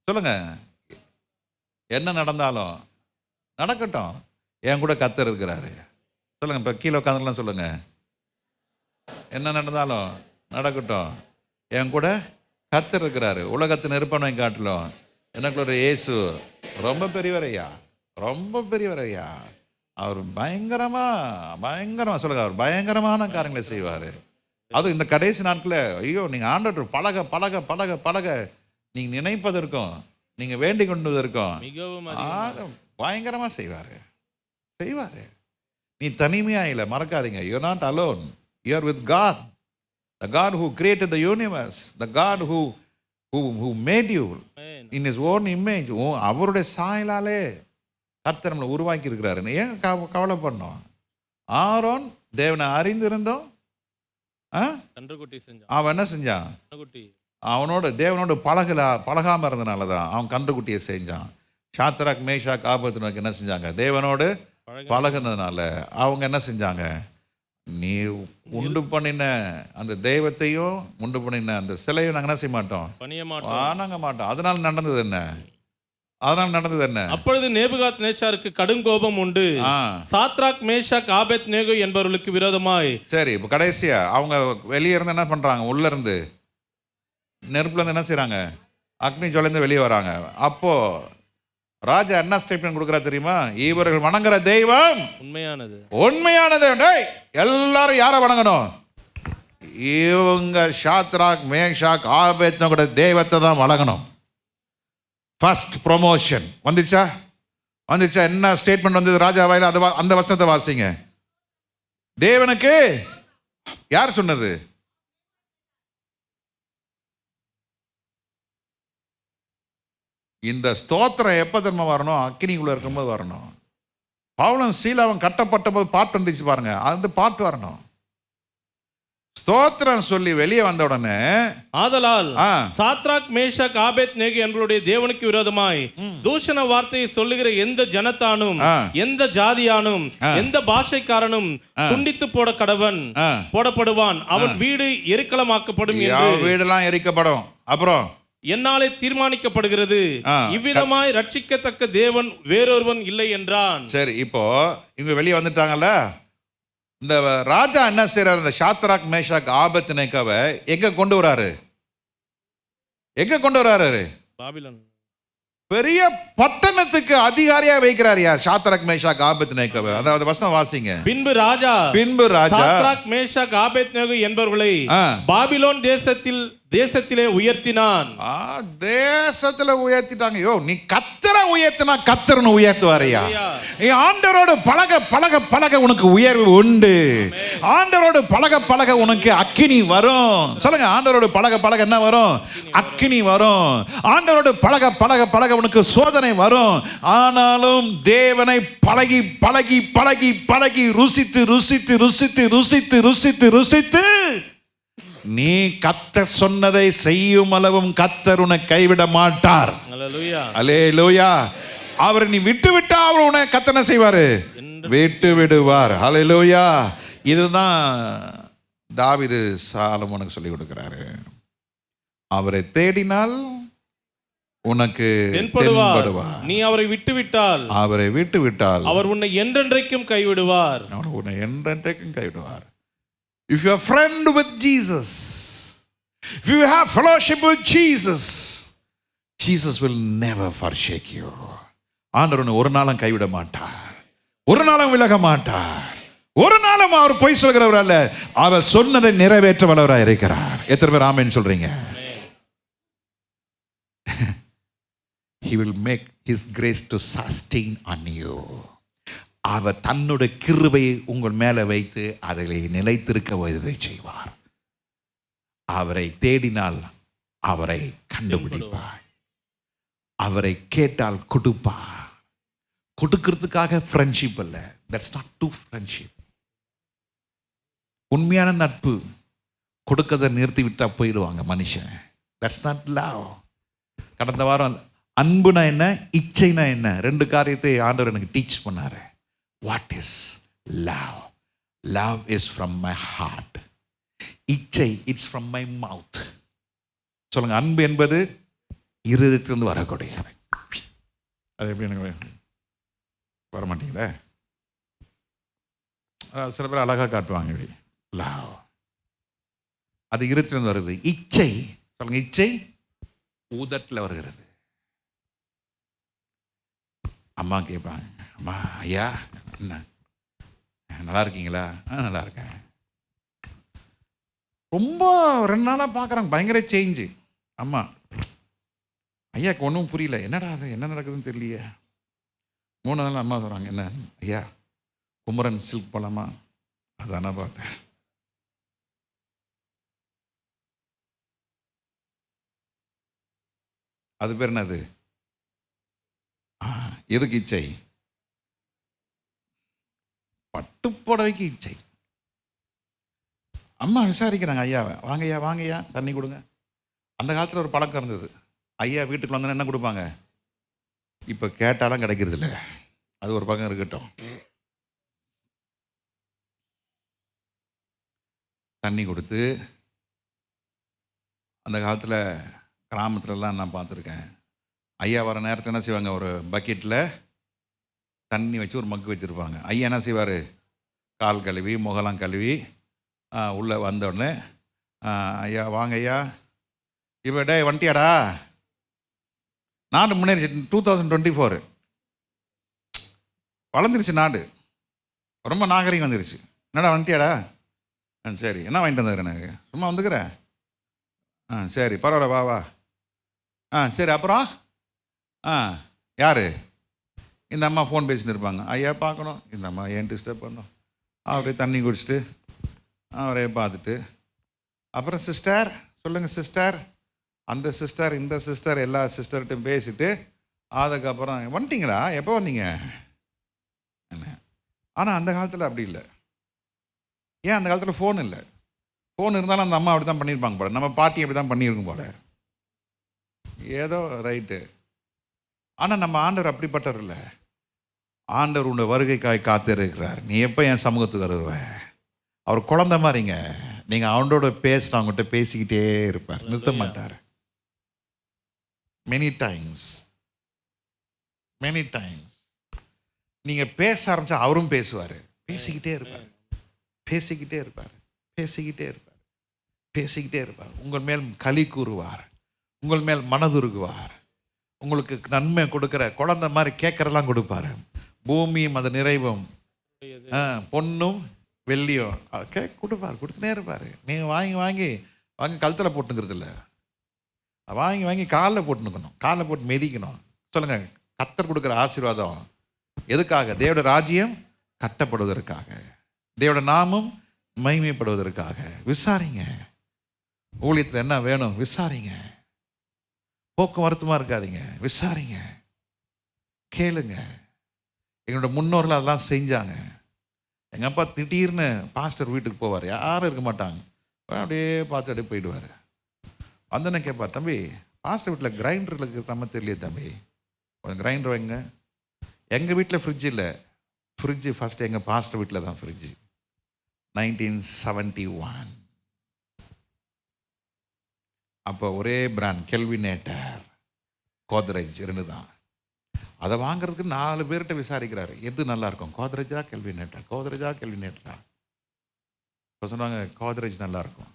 சொல்லுங்க, என்ன நடந்தாலும் நடக்கட்டும், என் கூட கர்த்தர் இருக்கிறாரு. சொல்லுங்க. இப்போ கீழே உட்காந்துலாம் சொல்லுங்க, என்ன நடந்தாலும் நடக்கட்டும், என் கூட கர்த்தர் இருக்கிறாரு. உலகத்தின் இருப்பனை காட்டிலும் எனக்குள்ள இயேசு ரொம்ப பெரியவர் ஐயா, ரொம்ப பெரியவர் ஐயா. அவர் பயங்கரமாக சொல்லுங்க, அவர் பயங்கரமான காரியங்களை செய்வார். அதுவும் இந்த கடைசி நாட்களில் ஐயோ, நீங்கள் ஆண்டவர் பழக பழக பழக பழக நீங்கள் நினைப்பதற்கும் நீங்கள் வேண்டிக் கொண்டதற்கும் மிகவும் பயங்கரமாக செய்வார். நீ தனிமையாக இல்லை, மறக்காதீங்க. You're not alone, you are with God, the God who created the universe, the God who made you in his own image. அவருடைய சாயலாலே கர்த்தர் நம்மளை உருவாக்கி இருக்கிறாரு. ஏன் கவலை பண்ணோம்? ஆரோன் தேவனை அறிந்திருந்தோம், அவன் என்ன செஞ்சான்? அவனோட தேவனோட பழகாம இருந்தனால தான் அவன் கன்றுக்குட்டியை செஞ்சான். சாத்ராக் மேஷாக் ஆபேத்நேகோ என்ன செஞ்சாங்க? தேவனோடு பழகுனதுனால அவங்க என்ன செஞ்சாங்க? நீ உண்டு பண்ணின அந்த தெய்வத்தையும் உண்டு பண்ணின அந்த சிலையும் நாங்கள் என்ன செய்ய மாட்டோம், வணங்க மாட்டோம். அதனால நடந்தது என்ன? அப்பொழுது நேபுகாத்நேச்சாருக்கு கடும் கோபம் உண்டு, சாத்ராக் மேஷாக் ஆபேத்நேகோ என்பவர்களுக்கு விரோதமாய். சரி, இப்போ கடைசியா அவங்க வெளியே இருந்து என்ன பண்றாங்க? உள்ள இருந்து நெருப்புல இருந்து என்ன செய்யறாங்க? அக்னி ஜுவாலையிலிருந்து வெளியே வராங்க. அப்போ ராஜா என்ன ஸ்டேட்மெண்ட் கொடுக்குறா தெரியுமா? இவர்கள் வணங்குற தெய்வம் உண்மையானது. எல்லாரும் யாரை வணங்கணும்? இவங்க சாத்ராக் மேஷாக் ஆபேத்நேகோ தெய்வத்தை தான் வணங்கணும். ஃபர்ஸ்ட் ப்ரொமோஷன் வந்துச்சா? என்ன ஸ்டேட்மெண்ட் வந்தது ராஜா வாயில? அந்த வசனத்தை வாசிங்க. தேவனுக்கு யார் சொன்னது? இந்த ஸ்தோத்திரம் எப்போ திரும்ப வரணும்? அக்கினிக்குள்ள இருக்கும்போது வரணும். பவுலும் சீலாவும் கட்டப்பட்ட போது பாட்டு வந்துச்சு பாருங்க, அந்த பாட்டு வரணும். ஸ்தோத்திரம் சொல்லி வெளியே வந்த உடனே, ஆதலால் சாத்ராக் மேஷாக் ஆபேத்நேகோ எங்களுடைய தேவனுக்கு விரோதமாய் தூஷண வார்த்தையை சொல்லுகிற எந்த ஜனத்தானும் எந்த ஜாதியானும் எந்த பாஷைக்காரனும் துண்டித்து போடப்படுவான், அவன் வீடு எரிக்கலமாக்கப்படும் என்று. வீடெல்லாம் எரிக்கப்படும். அப்புறம் என்னாலே தீர்மானிக்கப்படுகிறது, இவ்விதமாய் ரட்சிக்கத்தக்க தேவன் வேறொருவன் இல்லை என்றான். சரி, இப்போ இவங்க வெளியே வந்துட்டாங்கல்ல. இந்த ராஜா என்ன செய்யறாரு? இந்த சாத்ராக் மேஷாக் ஆபேத்நேகோவை எங்க கொண்டு வராரு? பாபிலோன் பெரிய பட்டணத்துக்கு அதிகாரியா வைக்கிறார். சாத்ராக் மேஷாக் ஆபேத்நேகோவை. அதாவது வசனம் வாசிங்க. பின்பு ராஜா சாத்ராக் மேஷாக் ஆபேத்நேகோ என்பவர்களை பாபிலோன் தேசத்திலே உயர்த்தினான். தேசத்துல உயர்த்திட்டாங்க. யோ, நீ கர்த்தரை உயர்த்தினா கர்த்தர்னு உயர்த்துவாரையா? நீ ஆண்டவரோடு பழக பழக பழக உனக்கு உயர்வு உண்டு. ஆண்டவரோடு பழக பழக உனக்கு அக்கினி வரும். சொல்லுங்க, ஆண்டவரோடு பழக பழக என்ன வரும்? அக்கினி வரும். ஆண்டவரோடு பழக பழக பழக உனக்கு சோதனை வரும். ஆனாலும் தேவனை பழகி பழகி பழகி பழகி ருசித்து ருசித்து ருசித்து ருசித்து ருசித்து ருசித்து நீ கர்த்தர் சொன்னதை செய்யும் அளவும் கர்த்தர் உன்னை கைவிட மாட்டார். அல்லேலூயா. அவர் நீ விட்டு விட்டா அவர் உன்னை கர்த்தர் என்ன செய்வாரு? விட்டு விடுவார். அல்லேலூயா. இதுதான் தாவீது சாலமோனுக்கு சொல்லி கொடுக்கிறாரு. அவரை தேடினால் உனக்கு தென்படுவார். நீ அவரை விட்டுவிட்டால் அவர் உன்னை என்றென்றைக்கும் கைவிடுவார். If you are friend with Jesus, if you have fellowship with Jesus, Jesus will never forsake you. ஆண்டவர் ஒரு நாளும் கைவிட மாட்டார், ஒரு நாளும் விலக மாட்டார், ஒரு நாளும் அவர் பொய் சொல்கிறவர் அல்ல. அவர் சொன்னதை நிறைவேற்ற வல்லவராய் இருக்கிறார். எத்தனை பேர் ஆமென் சொல்றீங்க? He will make his grace to sustain on you. அவர் தன்னுடைய கிருபையை உங்கள் மேலே வைத்து அதில் நிலைத்திருக்க உதவி செய்வார். அவரை தேடினால் அவரை கண்டுபிடிப்பாய். அவரை கேட்டால் கொடுப்பார். கொடுக்கறதுக்காக ஃப்ரெண்ட்ஷிப் அல்ல. That's not true friendship. உண்மையான நட்பு கொடுக்கறதை நிறுத்தி விட்டா போயிடுவாங்க மனுஷன். That's not love. கடந்த வாரம் அன்புனா என்ன, இச்சைனா என்ன, ரெண்டு காரியத்தை ஆண்டவர் எனக்கு டீச் பண்ணாரு. What is love? Love is from my heart. இச்சை இட்ஸ் ஃப்ரம் மை மவுத். சொல்லுங்க, அன்பு என்பது இருதயத்திலிருந்து வரக்கூடியது. அது எப்படி எனக்கு வர மாட்டீங்களே? சில பேர் அழகாக காட்டுவாங்க இப்படி. லவ் அது இருதயத்திலிருந்து வருது. இச்சை சொல்லுங்க, இச்சை ஊதட்டில் வருகிறது. அம்மா கேட்பாங்க, அம்மா ஐயா என்ன நல்லா இருக்கீங்களா? நல்லா இருக்கேன். ரொம்ப 2 நாளாக பார்க்குறாங்க, பயங்கர சேஞ்சு. அம்மா ஐயாக்கு ஒன்றும் புரியல, என்னடா அது என்ன நடக்குதுன்னு தெரியலையே. 3 நாள் அம்மா சொல்கிறாங்க, என்ன ஐயா குமரன் சில்க் போலாமா? அதானே பார்த்தேன். அது பேர் என்னது? எதுக்கு இச்சை? பட்டுப்புடவைக்கு இச்சை. அம்மா விசாரிக்கிறாங்க, ஐயா வாங்கய்யா வாங்கய்யா தண்ணி கொடுங்க. அந்த காலத்தில் ஒரு பழக்கம் இருந்தது, ஐயா வீட்டுக்கு வந்தோன்னா என்ன கொடுப்பாங்க? இப்போ கேட்டாலும் கிடைக்கிறது இல்லை. அது ஒரு பக்கம் இருக்கட்டும். தண்ணி கொடுத்து, அந்த காலத்தில் கிராமத்துலலாம் நான் பார்த்துருக்கேன், ஐயா வர நேரத்தில் என்ன செய்வாங்க, ஒரு பக்கெட்டில் தண்ணி வச்சு ஒரு மக்கு வச்சுருப்பாங்க. ஐயா என்ன செய்வார், கால் கழுவி முகலாம் கழுவி உள்ளே வந்தோடனே, ஐயா வாங்க ஐயா, இப்போ டே வந்துட்டியாடா, நாடு முன்னேறிச்சு. 2024 வளர்ந்துருச்சு நாடு, ரொம்ப நாகரிகம் வந்துருச்சு. என்னடா வந்துட்டியாடா? சரி, என்ன வாங்கிட்டு வந்தாரு? எனக்கு சும்மா வந்துக்கிறேன். சரி பரவாயில்ல, வா வா. சரி அப்புறம் யார்? இந்த அம்மா ஃபோன் பேசின்னு இருப்பாங்க. ஐயா பார்க்கணும், இந்த அம்மா ஏன் டிஸ்டர்ப் பண்ணோம். அப்படியே தண்ணி குடிச்சிட்டு அவரே பார்த்துட்டு, அப்புறம் சிஸ்டர் சொல்லுங்கள் சிஸ்டர், அந்த சிஸ்டர் இந்த சிஸ்டர் எல்லா சிஸ்டர்கிட்டையும் பேசிட்டு, அதுக்கப்புறம் வந்துட்டிங்களா, எப்போ வந்தீங்க என்ன? ஆனால் அந்த காலத்தில் அப்படி இல்லை. ஏன் அந்த காலத்தில் ஃபோன் இல்லை. ஃபோன் இருந்தாலும் அந்த அம்மா அப்படி தான் பண்ணியிருப்பாங்க போல, நம்ம பாட்டி அப்படி தான் பண்ணியிருக்கும் போல. ஏதோ ரைட்டு. ஆனால் நம்ம ஆண்டவர் அப்படிப்பட்டவர் இல்லை. ஆண்டவர் உன்னை வருகைக்காய் காத்து இருக்கிறார். நீ எப்போ என் சமூகத்துக்கு வருவ? அவர் குழந்தை மாதிரிங்க. நீங்கள் அவனோட பேசினா அவங்ககிட்ட பேசிக்கிட்டே இருப்பார், நிறுத்த மாட்டார். மெனி டைம்ஸ் நீங்கள் பேச ஆரம்பித்தா அவரும் பேசுவார். பேசிக்கிட்டே இருப்பார், பேசிக்கிட்டே இருப்பார், பேசிக்கிட்டே இருப்பார், பேசிக்கிட்டே இருப்பார். உங்கள் மேல் களி கூறுவார், உங்கள் மேல் மனதுருகுவார், உங்களுக்கு நன்மை கொடுக்குற குழந்தை மாதிரி கேட்கறதெல்லாம் கொடுப்பாரு. பூமியும் அது நிறைவும் பொண்ணும் வெள்ளியும் கொடுப்பார், கொடுத்துனே இருப்பார். நீங்கள் வாங்கி வாங்கி வாங்கி கழுத்தில் போட்டுங்கிறது இல்லை, வாங்கி வாங்கி காலில் போட்டுனுக்கணும், காலில் போட்டு மிதிக்கணும். சொல்லுங்கள், கர்த்தர் கொடுக்குற ஆசீர்வாதம் எதுக்காக? தேவட ராஜ்யம் கட்டப்படுவதற்காக, தேவட நாமம் மகிமைப்படுவதற்காக. விசாரிங்க, ஊழியத்தில் என்ன வேணும் விசாரிங்க, போக்குவரத்துமா இருக்காதீங்க, விசாரிங்க, கேளுங்க. எங்களோட முன்னோர்கள் அதெல்லாம் செஞ்சாங்க. எங்கள் அப்பா திடீர்னு பாஸ்டர் வீட்டுக்கு போவார், யாரும் இருக்க மாட்டாங்க, அப்படியே பார்த்து அப்படியே போயிடுவார். வந்தோன்னே கேட்பார், தம்பி பாஸ்டர் வீட்டில் கிரைண்டரில் இருக்கிற நம்ம தெரியலையே தம்பி, கொஞ்சம் கிரைண்டர் வைங்க. எங்கள் வீட்டில் ஃப்ரிட்ஜ் இல்லை, ஃப்ரிட்ஜு ஃபஸ்ட்டு எங்கள் பாஸ்டர் வீட்டில் தான் ஃப்ரிட்ஜு. 1971. அப்போ ஒரே பிராண்ட் கெல்வினேட்டர், கோத்ரேஜ் 2 தான். அதை வாங்குறதுக்கு 4 பேர்கிட்ட விசாரிக்கிறாரு, எது நல்லா இருக்கும், கோத்ரேஜா கெல்வினேட்டர், கோத்ரேஜா கெல்வினேட்டரா? இப்போ சொன்னாங்க கோத்ரேஜ் நல்லாயிருக்கும்.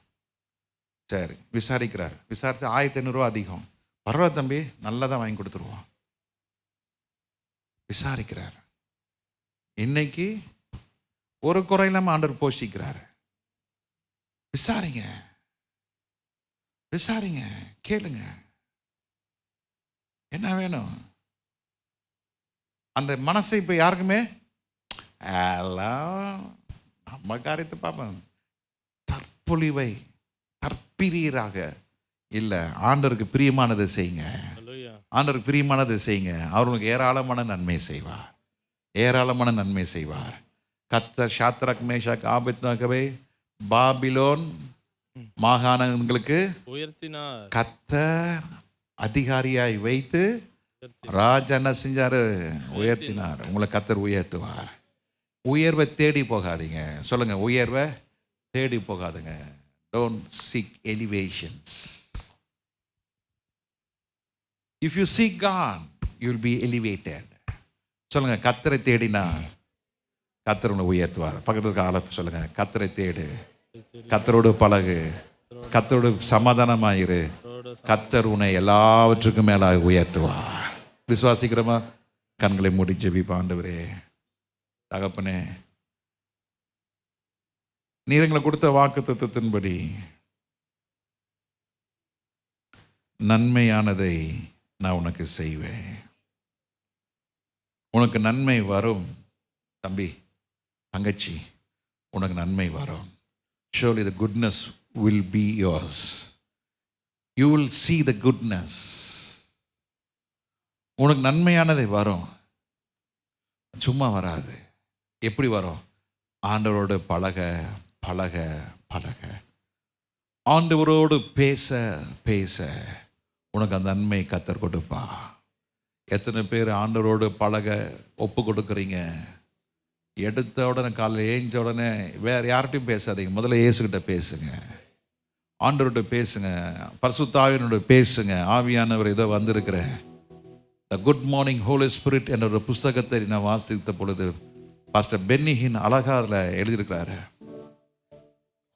சரி விசாரிக்கிறார், விசாரித்து 1500 அதிகம். பரவாயில்ல தம்பி, நல்லதாக வாங்கி கொடுத்துருவோம். விசாரிக்கிறார். இன்னைக்கு ஒரு குறையில்லாமல் ஆண்டவர் போஷிக்கிறார். விசாரிங்க, விசாரிங்க, கேளுங்க, என்ன வேணும். அந்த மனசை இப்போ யாருக்குமே எல்லாம் நம்ம காரியத்தை பார்ப்போம். தற்பொழிவை தற்பிரியராக இல்லை, ஆண்டவருக்கு பிரியமானதை செய்யுங்க. ஹalleluya. ஆண்டவருக்கு பிரியமானதை செய்யுங்க. அவர் உங்களுக்கு ஏராளமான நன்மை செய்வார், ஏராளமான நன்மை செய்வார். கர்த்தர் சாத்ராக் மேஷாக் ஆபேத்நேகோவை பாபிலோன் மாகாணங்களுக்கு உயர்த்தினார். கர்த்தர் அதிகாரியாய் வைத்து ராஜா என்ன செஞ்சாரு? உயர்த்தினார். உங்களை கர்த்தர் உயர்த்துவார். உயர்வை தேடி போகாதீங்க. சொல்லுங்க, உயர்வை தேடி போகாதுங்க. Don't seek elevations. If you seek God you will be elevated. சொல்லுங்க, கர்த்தரை தேடினா கர்த்தர் உங்களை உயர்த்துவார். பக்கத்தில் இருக்க ஆளை சொல்லுங்க, கர்த்தரை தேடு, கர்த்தரோடு பழகு, கர்த்தரோடு சமாதானமாயிரு, கர்த்தர் உன்னை எல்லாவற்றுக்கும் மேலாக உயர்த்துவார். விசுவாசிக்கிறோமா? கண்களை மூடி ஜெபிப்போம். ஆண்டவரே, தகப்பனே, நீர் எங்களை கொடுத்த வாக்குத்தத்தத்தின்படி நன்மையானதை நான் உனக்கு செய்வேன். உனக்கு நன்மை வரும் தம்பி, தங்கச்சி, உனக்கு நன்மை வரும். Surely the goodness will be yours. You will see the goodness. உனக்கு நன்மையானதை வரும். சும்மா வராது. எப்படி வரும்? ஆண்டவரோடு பழக பழக பழக, ஆண்டவரோடு பேச பேச உனக்கு அந்த நன்மை கர்த்தர் கொடுப்பா. எத்தனை பேர் ஆண்டவரோடு பழக ஒப்பு கொடுக்குறீங்க? எடுத்த உடனே, காலையில் ஏஞ்ச உடனே வேறு யார்கிட்டையும் பேசாதீங்க. முதல்ல இயேசுகிட்ட பேசுங்க, ஆண்டவர்கிட்ட பேசுங்க, பரிசுத்த ஆவியானவரோட பேசுங்க. ஆவியானவர் ஏதோ வந்திருக்கிறேன். The good morning Holy Spirit என்ற ஒரு புஸ்தகத்தை நான் வாசித்த பொழுது பாஸ்டர் பென்னிஹின் அழகாக அதில் எழுதியிருக்கிறாரு.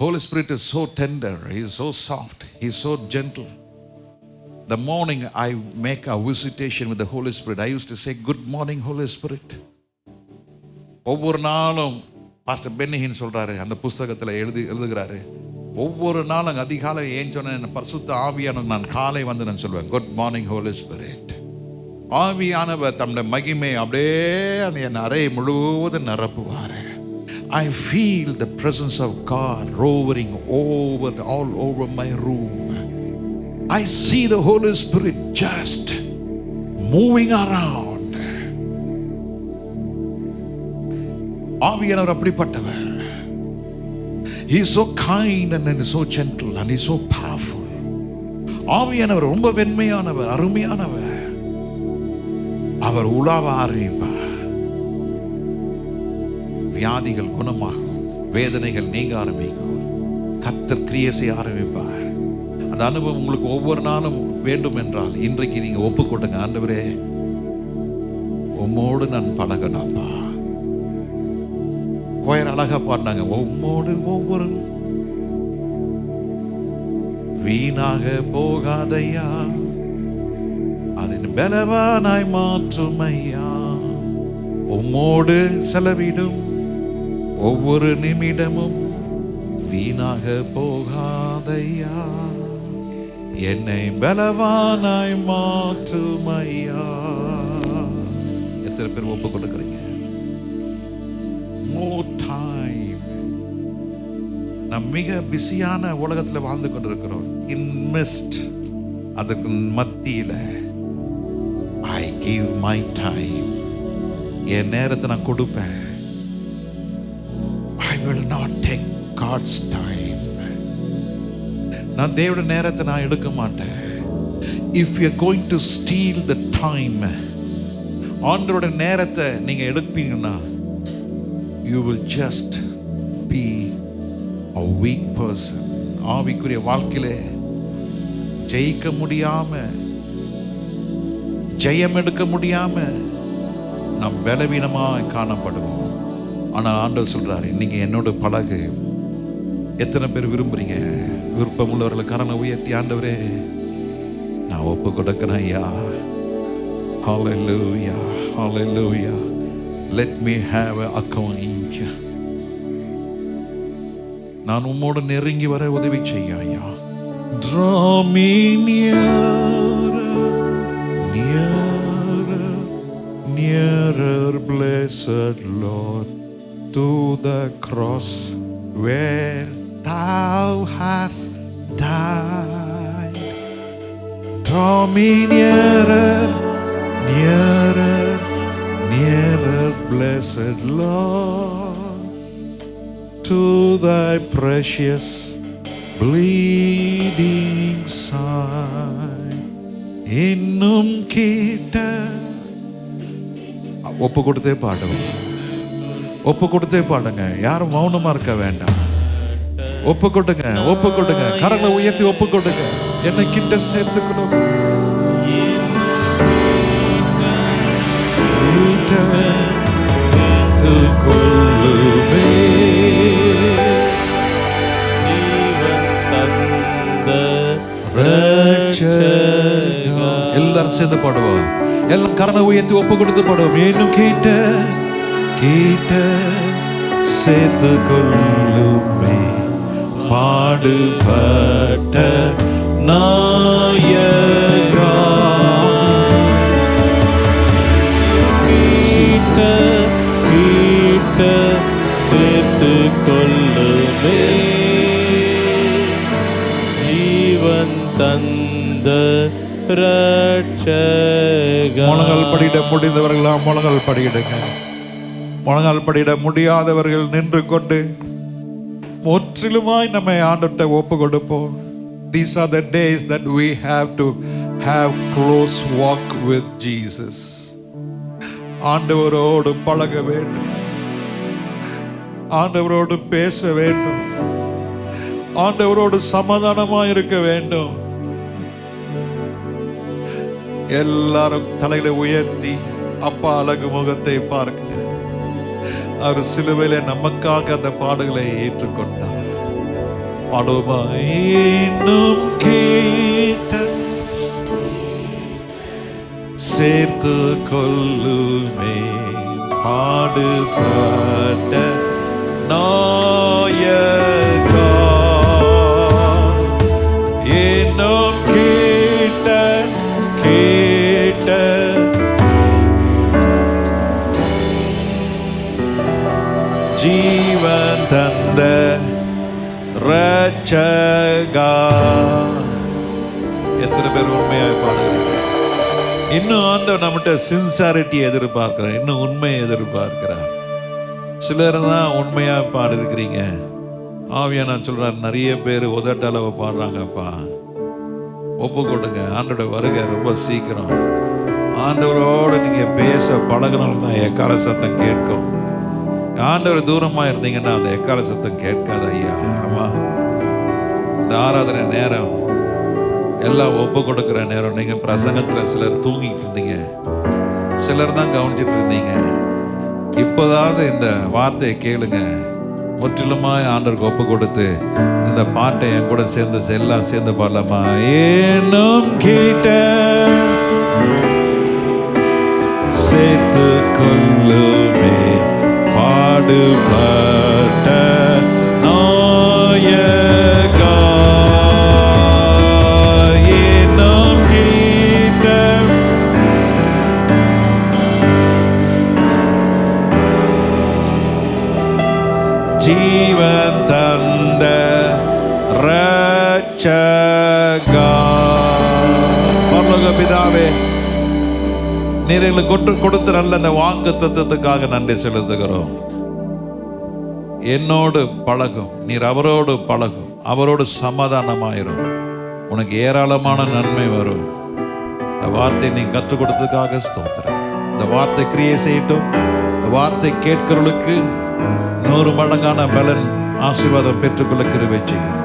Holy Spirit is so tender, He is so soft, He is so gentle. The morning I make a visitation with the Holy Spirit, I used to say, good morning Holy Spirit. ஒவ்வொரு நாளும் pastor பென்னிஹின் சொல்கிறாரு, அந்த புஸ்தகத்தில் எழுதுகிறாரு, ஒவ்வொரு நாளும் அதிகாலை ஏஞ்சோன்னு பரிசுத்த ஆவியானவர் நான் காலை வந்து நான் சொல்வேன், குட் மார்னிங் ஹோலி ஸ்பிரிட். ஆவியானவர் தம்முடைய மகிமை அப்படியே அந்த என் அறை முழுவதும் நிரப்புவார். I feel the presence of God rovering all over my room. I see the Holy Spirit just moving around. ஆவியானவர் அப்படிப்பட்டவர். He is so kind and he is so gentle and he is so powerful. ஆவியானவர் ரொம்ப வெண்மையானவர், அருமையானவர். அவர் உலாவ ஆரம்பிப்பார். வியாதிகள் குணமாகும், வேதனைகள் நீங்க ஆரம்பிக்கும், கர்த்தர் கிரியை செய்ய ஆரம்பிப்பார். அந்த அனுபவம் உங்களுக்கு ஒவ்வொரு நாளும் வேண்டும் என்றால் இன்றைக்கு நீங்க ஒப்பு கொடுங்க. ஆண்டவரே, உம்மோடு நான் பழகணும்ப்பா. கோயர் அழகா பாடினாங்க, உம்மோடு ஒவ்வொரு வீணாக போகாதையா, அதன் பலவானாய் மாற்றும் ஐயா. உம்மோடு செலவிடும் ஒவ்வொரு நிமிடமும் வீணாக போகாதையா, என்னை பலவானாய் மாற்றும் ஐயா. எத்தனை பேர் ஒப்பு கொடுக்குறீங்க? More time. நாம் மிக பிஸியான உலகத்தில் வாழ்ந்து கொண்டிருக்கிறோம். இன்வெஸ்ட், அதுக்கு மத்தியில் I give my time, என் நேரத்தை நான் கொடுப்பேன். I will not take God's time. நான் தேவனுடைய நேரத்தை நான் எடுக்க மாட்டேன். If you are going to steal the time, ஆண்டவரோட நேரத்தை நீங்க எடுப்பீங்கன்னா, you will just be a weak person. ஆவிக்குரிய வாழ்க்கையிலே ஜெயிக்க முடியாம, ஜெயம் எடுக்க முடியாம நாம் பலவீனமாக காணப்படுவோம். ஆனால் ஆண்டவர் சொல்றாரு, நீங்க என்னோட பழகு. எத்தனை பேர் விரும்புறீங்க? விருப்பம் உள்ளவர்கள் கரனை உயர்த்தி, ஆண்டவரே நான் ஒப்பு கொடுக்கிறேன் ஐயா. Hallelujah, hallelujah. Let me have a account. நான் உம்மோடு நெருங்கி வர உதவி செய்ய ஐயா. Draw me nearer, nearer, nearer, blessed Lord, to the cross where thou hast died. Draw me nearer, nearer, nearer, blessed Lord, to thy precious bleeding side. இன்னும் கிட்ட ஒப்பு கொடுத்தே பாடுவோம். ஒப்பு கொடுத்தே பாடுங்க. யாரும் மௌனமா இருக்க வேண்டாம். ஒப்பு கொடுங்க, ஒப்பு கொடுங்க. கரங்களை உயர்த்தி ஒப்பு கொடுங்க. என்னை கிட்ட சேர்த்துக்கணும். எல்லாரும் சேர்ந்து பாடுவோம். எல்லாம் கரங்களை உயர்த்தி ஒப்பு கொடுத்து பாடுவோம். இன்னும் கிட்ட கிட்ட சேர்த்து கொள்ளுமே பாடுபட்ட நாயகா. கிட்ட கிட்ட சேர்த்து கொள்ளுமே ஜீவன் தந்த ரட்சகா. முழங்கால் படியிட முடிந்தவர்களா முழங்கால் படியிடுங்க. முழங்கால் படியிட முடியாதவர்கள் நின்று கொண்டு முற்றிலுமாய் நம்மை ஆண்டவர்கிட்ட ஒப்பு கொடுப்போம். These are the days that we have to have close walk with Jesus. ஆண்டவரோடு பழக வேண்டும், ஆண்டவரோடு பேச வேண்டும், ஆண்டவரோடு சமாதானமாய் இருக்க வேண்டும். எல்லாரும் தலைகளை உயர்த்தி அப்பா அழகு முகத்தை பார்க்க. அவர் சிலுவையிலே நமக்காக அந்த பாடுகளை ஏற்றுக்கொண்டார். பாடுமா இன்னும் கேட்ட சேர்த்து கொள்ளுமே பாடுபட்ட நாயகா. இன்னும் கேட்ட கேட்ட ஜீவன் தந்த ரட்சகா. எத்தனை பேர் உண்மையாக பாடுகிறார்? இன்னும் ஆண்டவர் நம்மகிட்ட சின்சாரிட்டி எதிர்பார்க்கிறார், இன்னும் உண்மையை எதிர்பார்க்கிறார். சிலர் தான் உண்மையா பாடிருக்கிறீங்க. ஆவியா நான் சொல்றார், நிறைய பேர் உதட்டளவு பாடுறாங்கப்பா. ஒப்பு கொடுங்க. ஆண்டோட வருகை ரொம்ப சீக்கிரம். ஆண்டவரோடு நீங்க பேச பழகினாலும் தான் எக்கால சத்தம் கேட்கும். ஆண்டவர் தூரமா இருந்தீங்கன்னா அந்த எக்கால சத்தம் கேட்காது ஐயா. ஆமா, இந்த ஆராதனை நேரம் எல்லாம் ஒப்பு கொடுக்குற நேரம். நீங்க பிரசங்கத்துல சிலர் தூங்கிட்டு இருந்தீங்க, சிலர் தான் கவனிச்சிட்டு இருந்தீங்க. இப்போதாவது இந்த வார்த்தையை கேளுங்க. முற்றிலுமாய் ஆண்டவருக்கு ஒப்பு கொடுத்து இந்த பாட்டை என் கூட சேர்ந்து எல்லாம் சேர்ந்து பாடலாமா? ஏனும் கேட்ட சேர்த்து கொள்ளுமே பாடுபட்ட நாயகா. ஏனும் கேட்ட ஜீவன் தந்த ரட்சகா. பரலோக பிதாவே, நீர் எங்களுக்கு கொடுத்த நல்ல அந்த வாக்குத்தத்தத்துக்காக நன்றி செலுத்துகிறோம். என்னோடு பழகும், நீர் அவரோடு பழகும், அவரோடு சமாதானமாயிரும், உனக்கு ஏராளமான நன்மை வரும். இந்த வார்த்தை நீ கற்றுக் கொடுத்ததுக்காக ஸ்தோத்திரம். இந்த வார்த்தை கிரியை செய்யட்டும். இந்த வார்த்தை கேட்கிறவர்களுக்கு 100 மடங்கான பலன் ஆசீர்வாதம் பெற்றுக்கொள்ள கிருபை செய்யும்.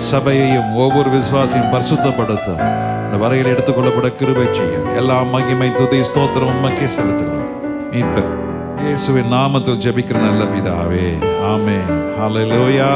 சபையையும் ஒவ்வொரு விசுவாசியும் பரிசுத்தப்படுத்தும். இந்த வரையில் எடுத்துக்கொள்ளப்பட கிருபை செய்யும். எல்லா மகிமை துதி ஸ்தோத்திரம் உமக்கே செலுத்துகிறோம். மீட்பர் இயேசுவின் நாமத்தில் ஜெபிக்கிற நல்ல பிதாவே, ஆமென். ஹல்லேலூயா.